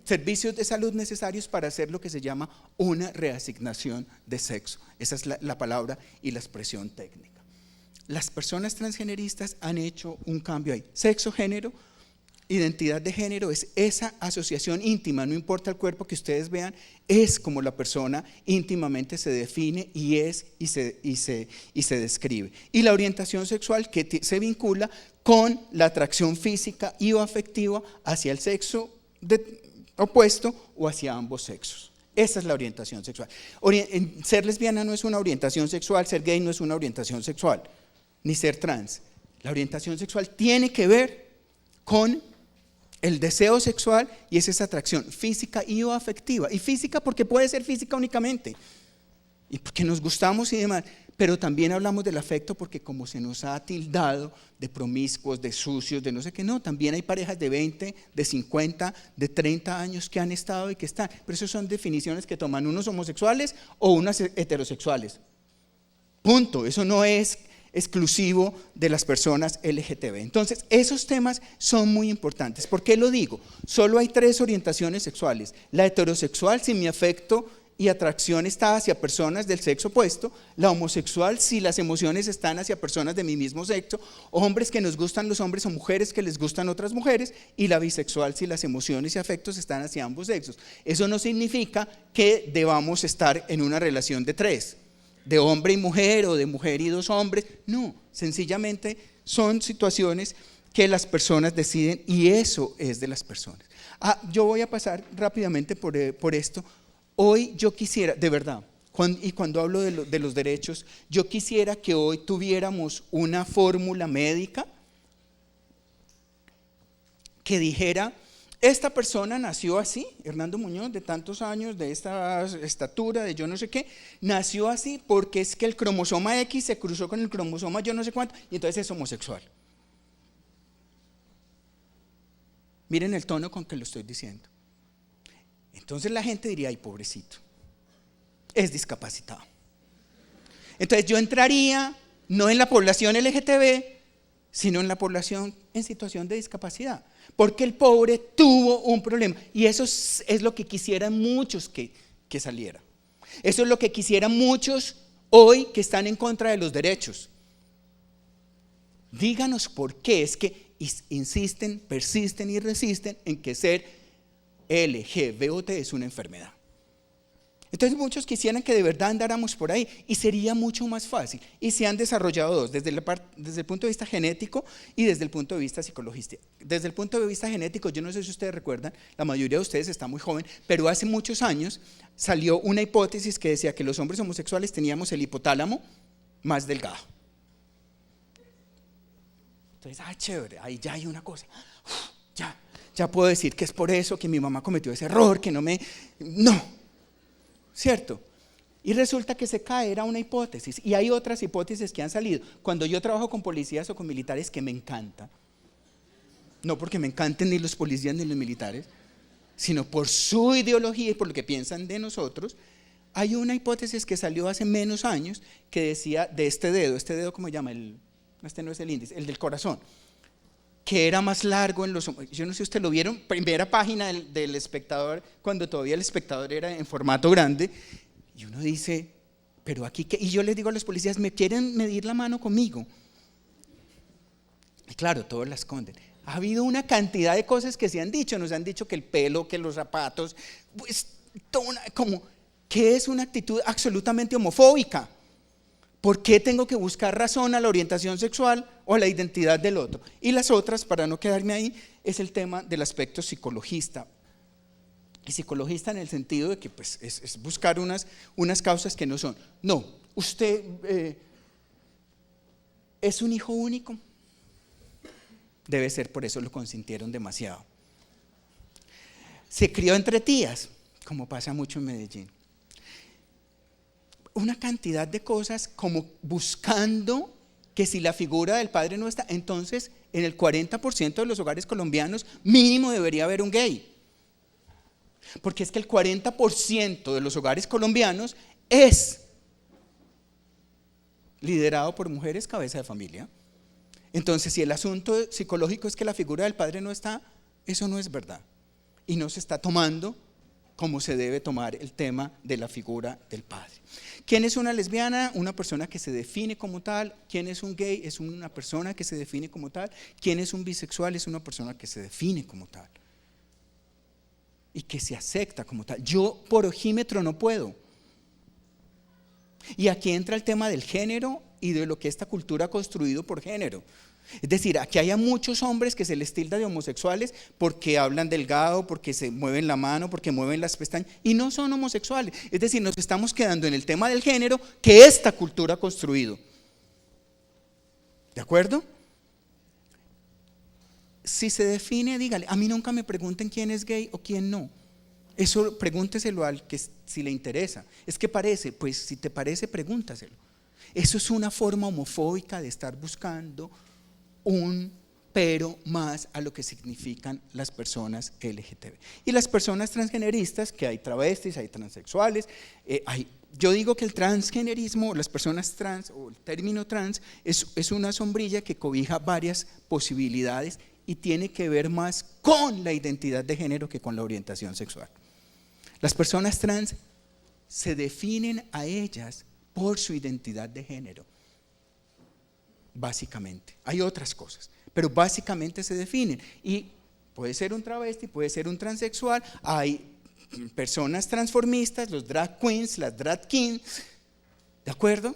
servicios de salud necesarios para hacer lo que se llama una reasignación de sexo. Esa es la palabra y la expresión técnica. Las personas transgeneristas han hecho un cambio ahí. Sexo, género, identidad de género es esa asociación íntima, no importa el cuerpo que ustedes vean, es como la persona íntimamente se define y es y se describe. Y la orientación sexual que se vincula con la atracción física y o afectiva hacia el sexo opuesto o hacia ambos sexos. Esa es la orientación sexual. Ser lesbiana no es una orientación sexual, ser gay no es una orientación sexual, ni ser trans. La orientación sexual tiene que ver con el deseo sexual, y es esa atracción física y o afectiva. Y física porque puede ser física únicamente, y porque nos gustamos y demás, pero también hablamos del afecto porque como se nos ha tildado de promiscuos, de sucios, de no sé qué, no, también hay parejas de 20, de 50, de 30 años que han estado y que están, pero eso son definiciones que toman unos homosexuales o unas heterosexuales. Punto, eso no es exclusivo de las personas LGTB. Entonces, esos temas son muy importantes. ¿Por qué lo digo? Solo hay 3 orientaciones sexuales. La heterosexual, si mi afecto y atracción está hacia personas del sexo opuesto; la homosexual, si las emociones están hacia personas de mi mismo sexo, hombres que nos gustan los hombres o mujeres que les gustan otras mujeres; y la bisexual, si las emociones y afectos están hacia ambos sexos. Eso no significa que debamos estar en una relación de 3, de hombre y mujer o de mujer y 2 hombres, no, sencillamente son situaciones que las personas deciden y eso es de las personas. Yo voy a pasar rápidamente por esto. Hoy yo quisiera, de verdad, cuando hablo de los derechos, yo quisiera que hoy tuviéramos una fórmula médica que dijera esta persona nació así, Hernando Muñoz, de tantos años, de esta estatura, de yo no sé qué, nació así porque es que el cromosoma X se cruzó con el cromosoma yo no sé cuánto, y entonces es homosexual. Miren el tono con que lo estoy diciendo. Entonces la gente diría, ay, pobrecito, es discapacitado. Entonces yo entraría no en la población LGTB, sino en la población en situación de discapacidad, porque el pobre tuvo un problema, y eso es lo que quisieran muchos que saliera. Eso es lo que quisieran muchos hoy que están en contra de los derechos. Díganos por qué es que insisten, persisten y resisten en que ser LGBT es una enfermedad. Entonces muchos quisieran que de verdad andáramos por ahí y sería mucho más fácil. Y se han desarrollado dos, desde el punto de vista genético y desde el punto de vista psicologista. Desde el punto de vista genético, yo no sé si ustedes recuerdan, la mayoría de ustedes está muy joven, pero hace muchos años salió una hipótesis que decía que los hombres homosexuales teníamos el hipotálamo más delgado. Entonces, chévere, ahí ya hay una cosa. Ya puedo decir que es por eso que mi mamá cometió ese error, que no. ¿Cierto? Y resulta que se cae, era una hipótesis, y hay otras hipótesis que han salido. Cuando yo trabajo con policías o con militares, que me encanta, no porque me encanten ni los policías ni los militares, sino por su ideología y por lo que piensan de nosotros, hay una hipótesis que salió hace menos años que decía de este dedo, ¿cómo se llama? Este no es el índice, el del corazón, que era más largo en los, yo no sé si ustedes lo vieron, primera página del Espectador, cuando todavía el Espectador era en formato grande, y uno dice, pero aquí qué, y yo les digo a los policías, ¿me quieren medir la mano conmigo? Y claro, todos la esconden. Ha habido una cantidad de cosas que se han dicho, nos han dicho que el pelo, que los zapatos, pues, que es una actitud absolutamente homofóbica. ¿Por qué tengo que buscar razón a la orientación sexual o a la identidad del otro? Y las otras, para no quedarme ahí, es el tema del aspecto psicologista. Y psicologista en el sentido de que pues, es buscar unas causas que no son. No, usted es un hijo único. Debe ser por eso lo consintieron demasiado. Se crió entre tías, como pasa mucho en Medellín. Una cantidad de cosas como buscando que si la figura del padre no está, entonces en el 40% de los hogares colombianos mínimo debería haber un gay. Porque es que el 40% de los hogares colombianos es liderado por mujeres cabeza de familia. Entonces, si el asunto psicológico es que la figura del padre no está, eso no es verdad. Y no se está tomando como se debe tomar el tema de la figura del padre. ¿Quién es una lesbiana? Una persona que se define como tal. ¿Quién es un gay? Es una persona que se define como tal. ¿Quién es un bisexual? Es una persona que se define como tal y que se acepta como tal. Yo por ojímetro no puedo. Y aquí entra el tema del género y de lo que esta cultura ha construido por género. Es decir, aquí hay a muchos hombres que se les tilda de homosexuales porque hablan delgado, porque se mueven la mano, porque mueven las pestañas, y no son homosexuales. Es decir, nos estamos quedando en el tema del género que esta cultura ha construido. ¿De acuerdo? Si se define, dígale, a mí nunca me pregunten quién es gay o quién no. Eso pregúnteselo al que si le interesa. Es que parece, pues si te parece, pregúntaselo. Eso es una forma homofóbica de estar buscando un pero más a lo que significan las personas LGTB. Y las personas transgeneristas, que hay travestis, hay transexuales, yo digo que el transgenerismo, las personas trans o el término trans es una sombrilla que cobija varias posibilidades y tiene que ver más con la identidad de género que con la orientación sexual. Las personas trans se definen a ellas por su identidad de género, básicamente. Hay otras cosas, pero básicamente se definen. Y puede ser un travesti, puede ser un transexual, hay personas transformistas, los drag queens, las drag kings, ¿de acuerdo?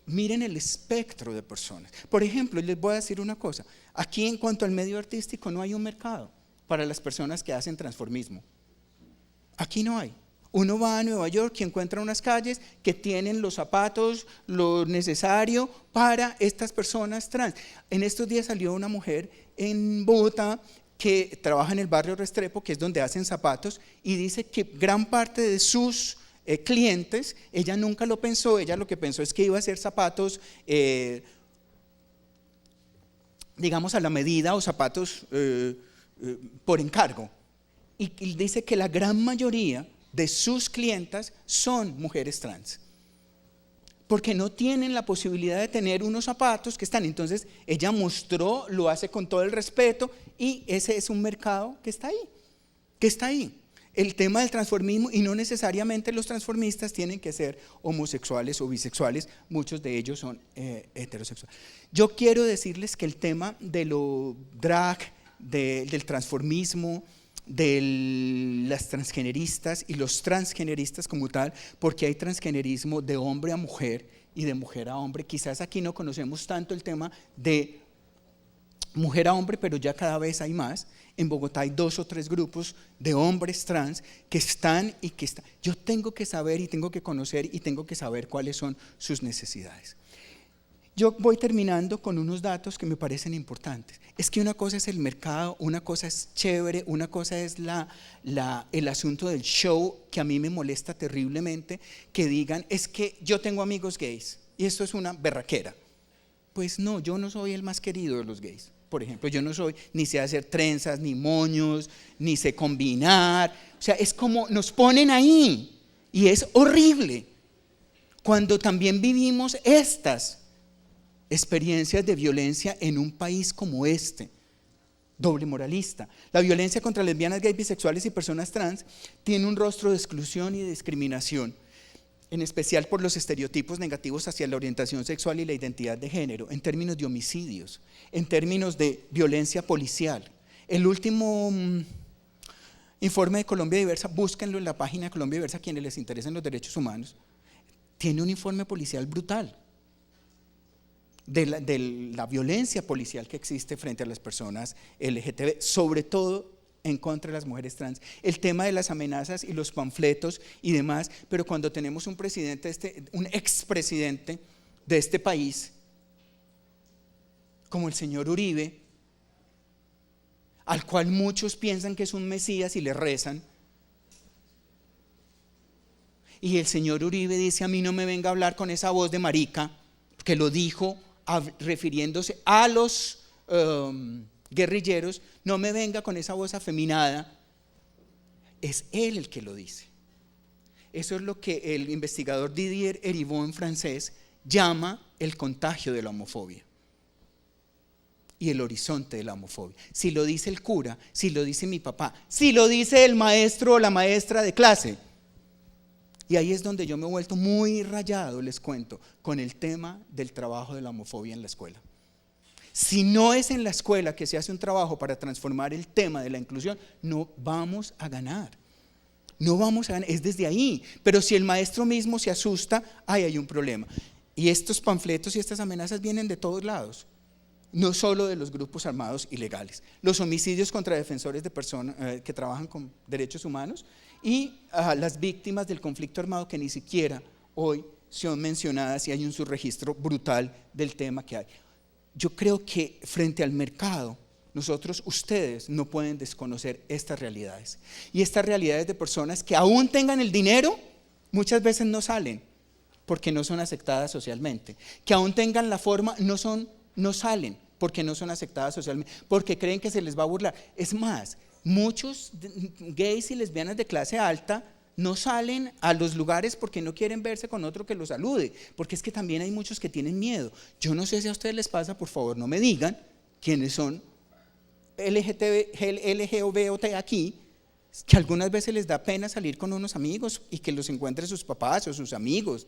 Miren el espectro de personas. Por ejemplo, les voy a decir una cosa, aquí en cuanto al medio artístico no hay un mercado para las personas que hacen transformismo. Aquí no hay. Uno va a Nueva York y encuentra unas calles que tienen los zapatos, lo necesario para estas personas trans. En estos días salió una mujer en Bogotá que trabaja en el barrio Restrepo, que es donde hacen zapatos, y dice que gran parte de sus clientes, ella nunca lo pensó, ella lo que pensó es que iba a hacer zapatos, digamos a la medida, o zapatos por encargo. Y dice que la gran mayoría de sus clientas son mujeres trans, porque no tienen la posibilidad de tener unos zapatos que están. Entonces ella mostró, lo hace con todo el respeto, y ese es un mercado que está ahí. El tema del transformismo, y no necesariamente los transformistas tienen que ser homosexuales o bisexuales, muchos de ellos son heterosexuales. Yo quiero decirles que el tema de lo drag, del transformismo, de las transgeneristas y los transgeneristas como tal, porque hay transgenerismo de hombre a mujer y de mujer a hombre. Quizás aquí no conocemos tanto el tema de mujer a hombre, pero ya cada vez hay más. En Bogotá hay 2 o 3 grupos de hombres trans que están y que están. Yo tengo que saber y tengo que conocer y tengo que saber cuáles son sus necesidades. Yo voy terminando con unos datos que me parecen importantes. Es que una cosa es el mercado, una cosa es chévere, una cosa es el asunto del show, que a mí me molesta terriblemente, que digan, es que yo tengo amigos gays y esto es una berraquera. Pues no, yo no soy el más querido de los gays. Por ejemplo, yo no soy, ni sé hacer trenzas, ni moños, ni sé combinar. O sea, es como nos ponen ahí y es horrible. Cuando también vivimos estas experiencias de violencia en un país como este, doble moralista. La violencia contra lesbianas, gays, bisexuales y personas trans tiene un rostro de exclusión y de discriminación, en especial por los estereotipos negativos hacia la orientación sexual y la identidad de género, en términos de homicidios, en términos de violencia policial. El último informe de Colombia Diversa, búsquenlo en la página de Colombia Diversa, a quienes les interesen los derechos humanos, tiene un informe policial brutal de la violencia policial que existe frente a las personas LGTB, sobre todo en contra de las mujeres trans, el tema de las amenazas y los panfletos y demás. Pero cuando tenemos un presidente, un expresidente de este país, como el señor Uribe, al cual muchos piensan que es un mesías y le rezan, y el señor Uribe dice, a mí no me venga a hablar con esa voz de marica, que lo dijo refiriéndose a los guerrilleros, no me venga con esa voz afeminada. Es él el que lo dice. Eso es lo que el investigador Didier Eribon, francés, llama el contagio de la homofobia y el horizonte de la homofobia. Si lo dice el cura, si lo dice mi papá, si lo dice el maestro o la maestra de clase. Y ahí es donde yo me he vuelto muy rayado, les cuento, con el tema del trabajo de la homofobia en la escuela. Si no es en la escuela que se hace un trabajo para transformar el tema de la inclusión, no vamos a ganar. No vamos a ganar, es desde ahí. Pero si el maestro mismo se asusta, ahí hay un problema. Y estos panfletos y estas amenazas vienen de todos lados, no solo de los grupos armados ilegales. Los homicidios contra defensores de personas que trabajan con derechos humanos y las víctimas del conflicto armado, que ni siquiera hoy son mencionadas, y hay un subregistro brutal del tema que hay. Yo creo que frente al mercado, ustedes no pueden desconocer estas realidades. Y estas realidades de personas que aún tengan el dinero, muchas veces no salen, porque no son aceptadas socialmente. Que aún tengan la forma, no salen, porque no son aceptadas socialmente, porque creen que se les va a burlar. Es más, muchos gays y lesbianas de clase alta no salen a los lugares porque no quieren verse con otro que los salude, porque es que también hay muchos que tienen miedo. Yo no sé si a ustedes les pasa, por favor no me digan quiénes son LGBT aquí, que algunas veces les da pena salir con unos amigos y que los encuentren sus papás o sus amigos,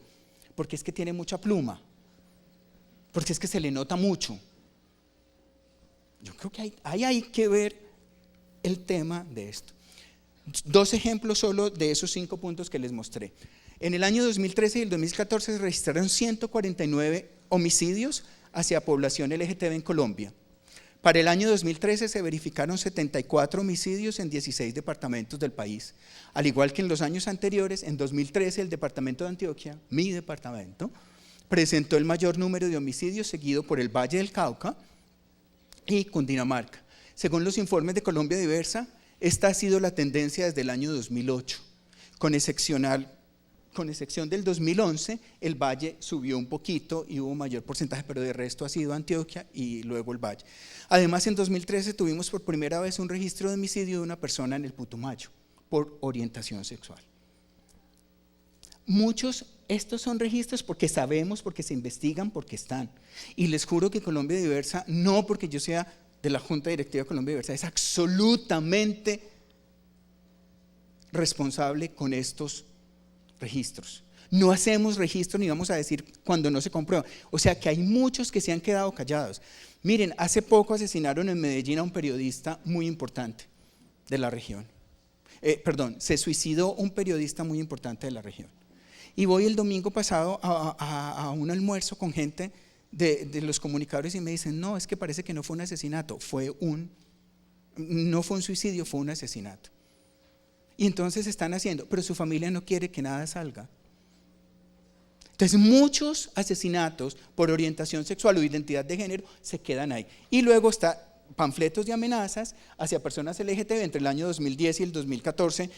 porque es que tiene mucha pluma, porque es que se le nota mucho. Yo creo que hay que ver el tema de esto. 2 ejemplos solo de esos 5 puntos que les mostré. En el año 2013 y el 2014 se registraron 149 homicidios hacia población LGTB en Colombia. Para el año 2013 se verificaron 74 homicidios en 16 departamentos del país. Al igual que en los años anteriores, en 2013 el departamento de Antioquia, mi departamento, presentó el mayor número de homicidios, seguido por el Valle del Cauca y Cundinamarca. Según los informes de Colombia Diversa, esta ha sido la tendencia desde el año 2008, con excepción del 2011, el Valle subió un poquito y hubo mayor porcentaje, pero de resto ha sido Antioquia y luego el Valle. Además, en 2013 tuvimos por primera vez un registro de homicidio de una persona en el Putumayo por orientación sexual. Estos son registros porque sabemos, porque se investigan, porque están. Y les juro que Colombia Diversa, no porque yo sea de la Junta Directiva de Colombia Diversa, es absolutamente responsable con estos registros. No hacemos registros ni vamos a decir cuando no se comprueba. O sea que hay muchos que se han quedado callados. Miren, hace poco asesinaron en Medellín a un periodista muy importante de la región. Se suicidó un periodista muy importante de la región. Y voy el domingo pasado a un almuerzo con gente de los comunicadores y me dicen, no, es que parece que no fue un asesinato, no fue un suicidio, fue un asesinato. Y entonces están haciendo, pero su familia no quiere que nada salga. Entonces muchos asesinatos por orientación sexual o identidad de género se quedan ahí. Y luego está panfletos de amenazas hacia personas LGTB. Entre el año 2010 y el 2014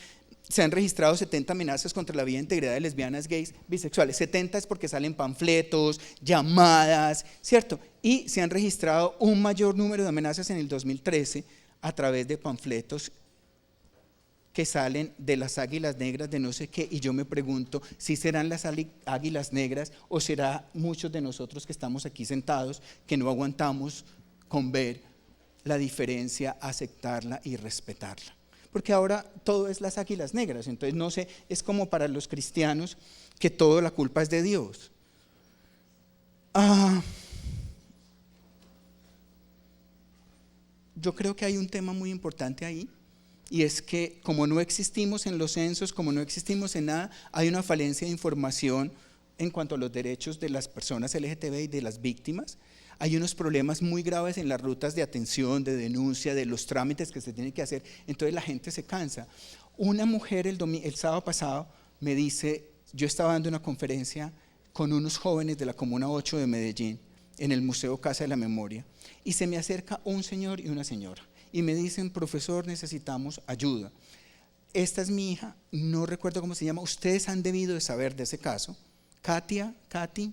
se han registrado 70 amenazas contra la vida e integridad de lesbianas, gays, bisexuales. 70 es porque salen panfletos, llamadas, ¿cierto? Y se han registrado un mayor número de amenazas en el 2013 a través de panfletos que salen de las águilas negras de no sé qué, y yo me pregunto si serán las águilas negras o será muchos de nosotros que estamos aquí sentados que no aguantamos con ver la diferencia, aceptarla y respetarla. Porque ahora todo es las águilas negras, entonces no sé, es como para los cristianos que toda la culpa es de Dios. Yo creo que hay un tema muy importante ahí, y es que como no existimos en los censos, como no existimos en nada, hay una falencia de información en cuanto a los derechos de las personas LGTB y de las víctimas. Hay unos problemas muy graves en las rutas de atención, de denuncia, de los trámites que se tienen que hacer, entonces la gente se cansa. Una mujer el sábado pasado me dice, yo estaba dando una conferencia con unos jóvenes de la Comuna 8 de Medellín, en el Museo Casa de la Memoria, y se me acerca un señor y una señora, y me dicen, profesor, necesitamos ayuda. Esta es mi hija, no recuerdo cómo se llama, ustedes han debido de saber de ese caso, Katy,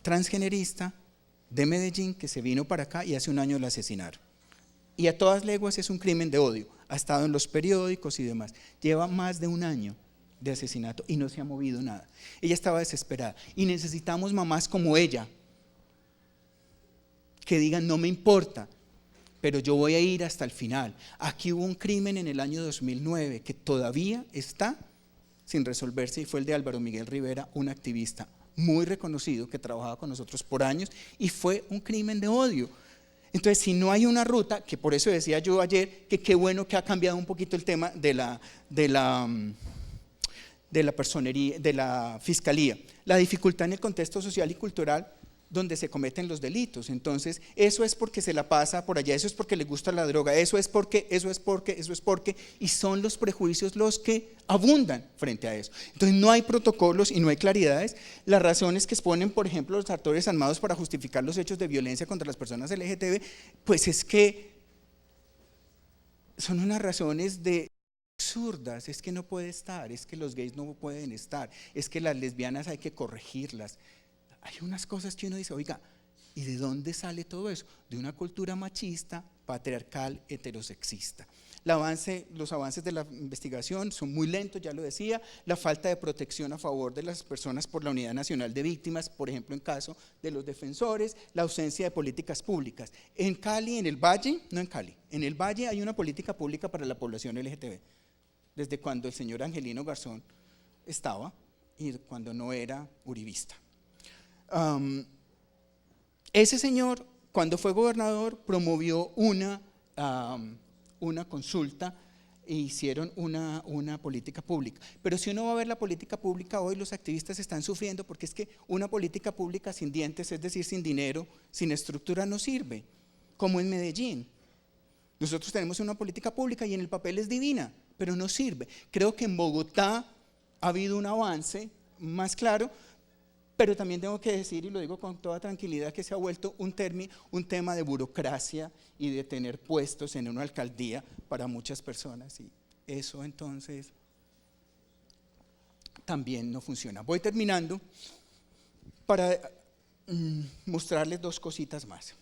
transgenerista de Medellín, que se vino para acá y hace un año la asesinaron. Y a todas leguas es un crimen de odio, ha estado en los periódicos y demás, lleva más de un año de asesinato y no se ha movido nada. Ella estaba desesperada y necesitamos mamás como ella, que digan, no me importa, pero yo voy a ir hasta el final. Aquí hubo un crimen en el año 2009 que todavía está sin resolverse y fue el de Álvaro Miguel Rivera, un activista muy reconocido que trabajaba con nosotros por años y fue un crimen de odio. Entonces, si no hay una ruta, que por eso decía yo ayer que qué bueno que ha cambiado un poquito el tema de la personería, de la fiscalía, la dificultad en el contexto social y cultural donde se cometen los delitos. Entonces, eso es porque se la pasa por allá, eso es porque le gusta la droga, eso es porque, y son los prejuicios los que abundan frente a eso. Entonces, no hay protocolos y no hay claridades. Las razones que exponen, por ejemplo, los actores armados para justificar los hechos de violencia contra las personas LGTB, pues es que son unas razones absurdas, es que no puede estar, es que los gays no pueden estar, es que las lesbianas hay que corregirlas. Hay unas cosas que uno dice, oiga, ¿y de dónde sale todo eso? De una cultura machista, patriarcal, heterosexista. Los avances de la investigación son muy lentos, ya lo decía, la falta de protección a favor de las personas por la Unidad Nacional de Víctimas, por ejemplo en caso de los defensores, la ausencia de políticas públicas. En Cali, en el Valle, no en Cali, en el Valle hay una política pública para la población LGTB, desde cuando el señor Angelino Garzón estaba y cuando no era uribista. Ese señor, cuando fue gobernador, promovió una consulta e hicieron una política pública. Pero si uno va a ver la política pública hoy, los activistas están sufriendo porque es que una política pública sin dientes, es decir, sin dinero, sin estructura, no sirve, como en Medellín. Nosotros tenemos una política pública y en el papel es divina, pero no sirve. Creo que en Bogotá ha habido un avance más claro, Pero también tengo que decir, y lo digo con toda tranquilidad, que se ha vuelto un tema de burocracia y de tener puestos en una alcaldía para muchas personas, y eso entonces también no funciona. Voy terminando para mostrarles dos cositas más.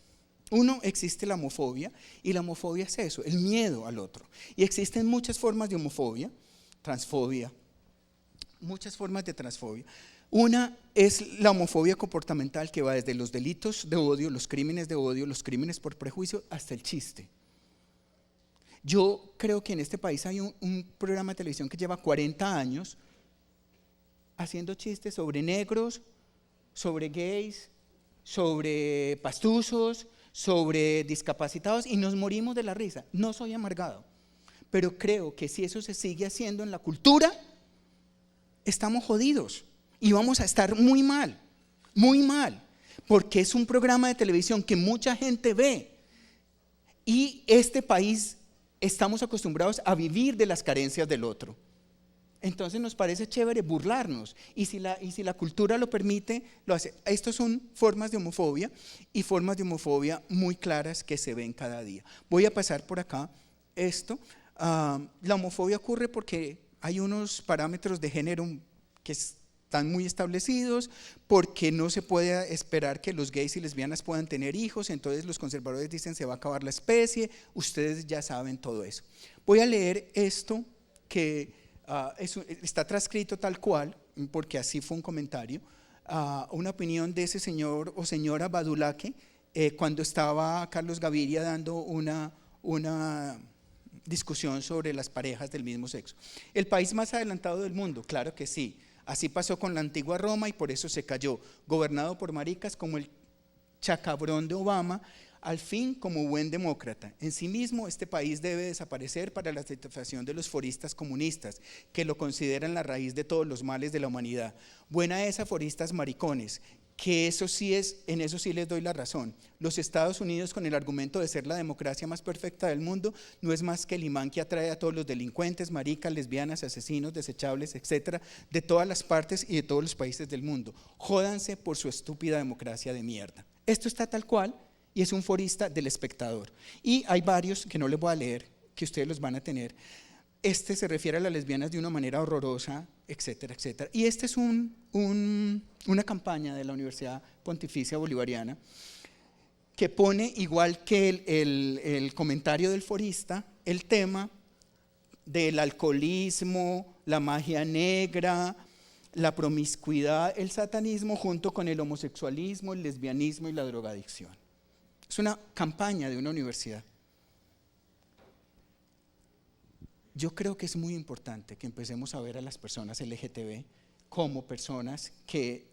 Uno, existe la homofobia, y la homofobia es eso, el miedo al otro. Y existen muchas formas de homofobia, transfobia, muchas formas de transfobia. Una es la homofobia comportamental, que va desde los delitos de odio, los crímenes de odio, los crímenes por prejuicio, hasta el chiste. Yo creo que en este país hay un programa de televisión que lleva 40 años haciendo chistes sobre negros, sobre gays, sobre pastuzos, sobre discapacitados, y nos morimos de la risa. No soy amargado, pero creo que si eso se sigue haciendo en la cultura, estamos jodidos y vamos a estar muy mal, porque es un programa de televisión que mucha gente ve, y este país estamos acostumbrados a vivir de las carencias del otro. Entonces nos parece chévere burlarnos, y si la cultura lo permite, lo hace. Estas son formas de homofobia, y formas de homofobia muy claras que se ven cada día. Voy a pasar por acá esto. La homofobia ocurre porque hay unos parámetros de género que están muy establecidos, porque no se puede esperar que los gays y lesbianas puedan tener hijos, entonces los conservadores dicen se va a acabar la especie. Ustedes ya saben todo eso. Voy a leer esto que está transcrito tal cual, porque así fue un comentario, una opinión de ese señor o señora Badulaque, cuando estaba Carlos Gaviria dando una discusión sobre las parejas del mismo sexo. El país más adelantado del mundo, claro que sí, así pasó con la antigua Roma y por eso se cayó, gobernado por maricas como el chacabrón de Obama, al fin como buen demócrata. En sí mismo este país debe desaparecer para la satisfacción de los foristas comunistas, que lo consideran la raíz de todos los males de la humanidad. Buena es a foristas maricones, que en eso sí les doy la razón. Los Estados Unidos, con el argumento de ser la democracia más perfecta del mundo, no es más que el imán que atrae a todos los delincuentes, maricas, lesbianas, asesinos, desechables, etcétera, de todas las partes y de todos los países del mundo. Jódanse por su estúpida democracia de mierda. Esto está tal cual, y es un forista del Espectador. Y hay varios que no les voy a leer, que ustedes los van a tener. Este se refiere a las lesbianas de una manera horrorosa, etcétera, etcétera. Y este es una campaña de la Universidad Pontificia Bolivariana que pone, igual que el comentario del forista, el tema del alcoholismo, la magia negra, la promiscuidad, el satanismo, junto con el homosexualismo, el lesbianismo y la drogadicción. Es una campaña de una universidad. Yo creo que es muy importante que empecemos a ver a las personas LGTB como personas que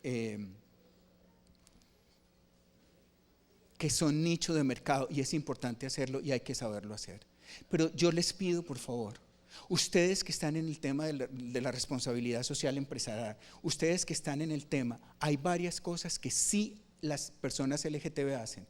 son nicho de mercado, y es importante hacerlo y hay que saberlo hacer. Pero yo les pido, por favor, ustedes que están en el tema de la responsabilidad social empresarial, ustedes que están en el tema, hay varias cosas que sí las personas LGTB hacen.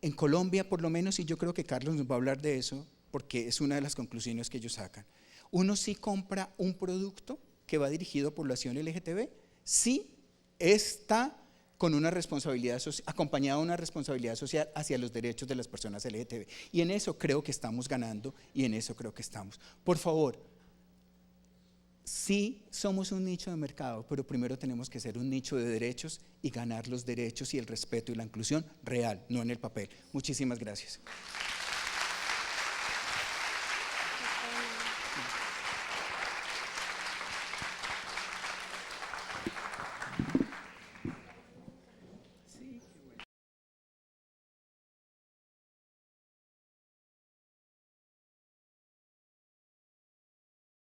En Colombia, por lo menos, y yo creo que Carlos nos va a hablar de eso, porque es una de las conclusiones que ellos sacan. Uno sí compra un producto que va dirigido a población LGTB, sí está con una responsabilidad acompañado de una responsabilidad social hacia los derechos de las personas LGTB. Y en eso creo que estamos ganando, y en eso creo que estamos. Por favor, sí somos un nicho de mercado, pero primero tenemos que ser un nicho de derechos y ganar los derechos y el respeto y la inclusión real, no en el papel. Muchísimas gracias.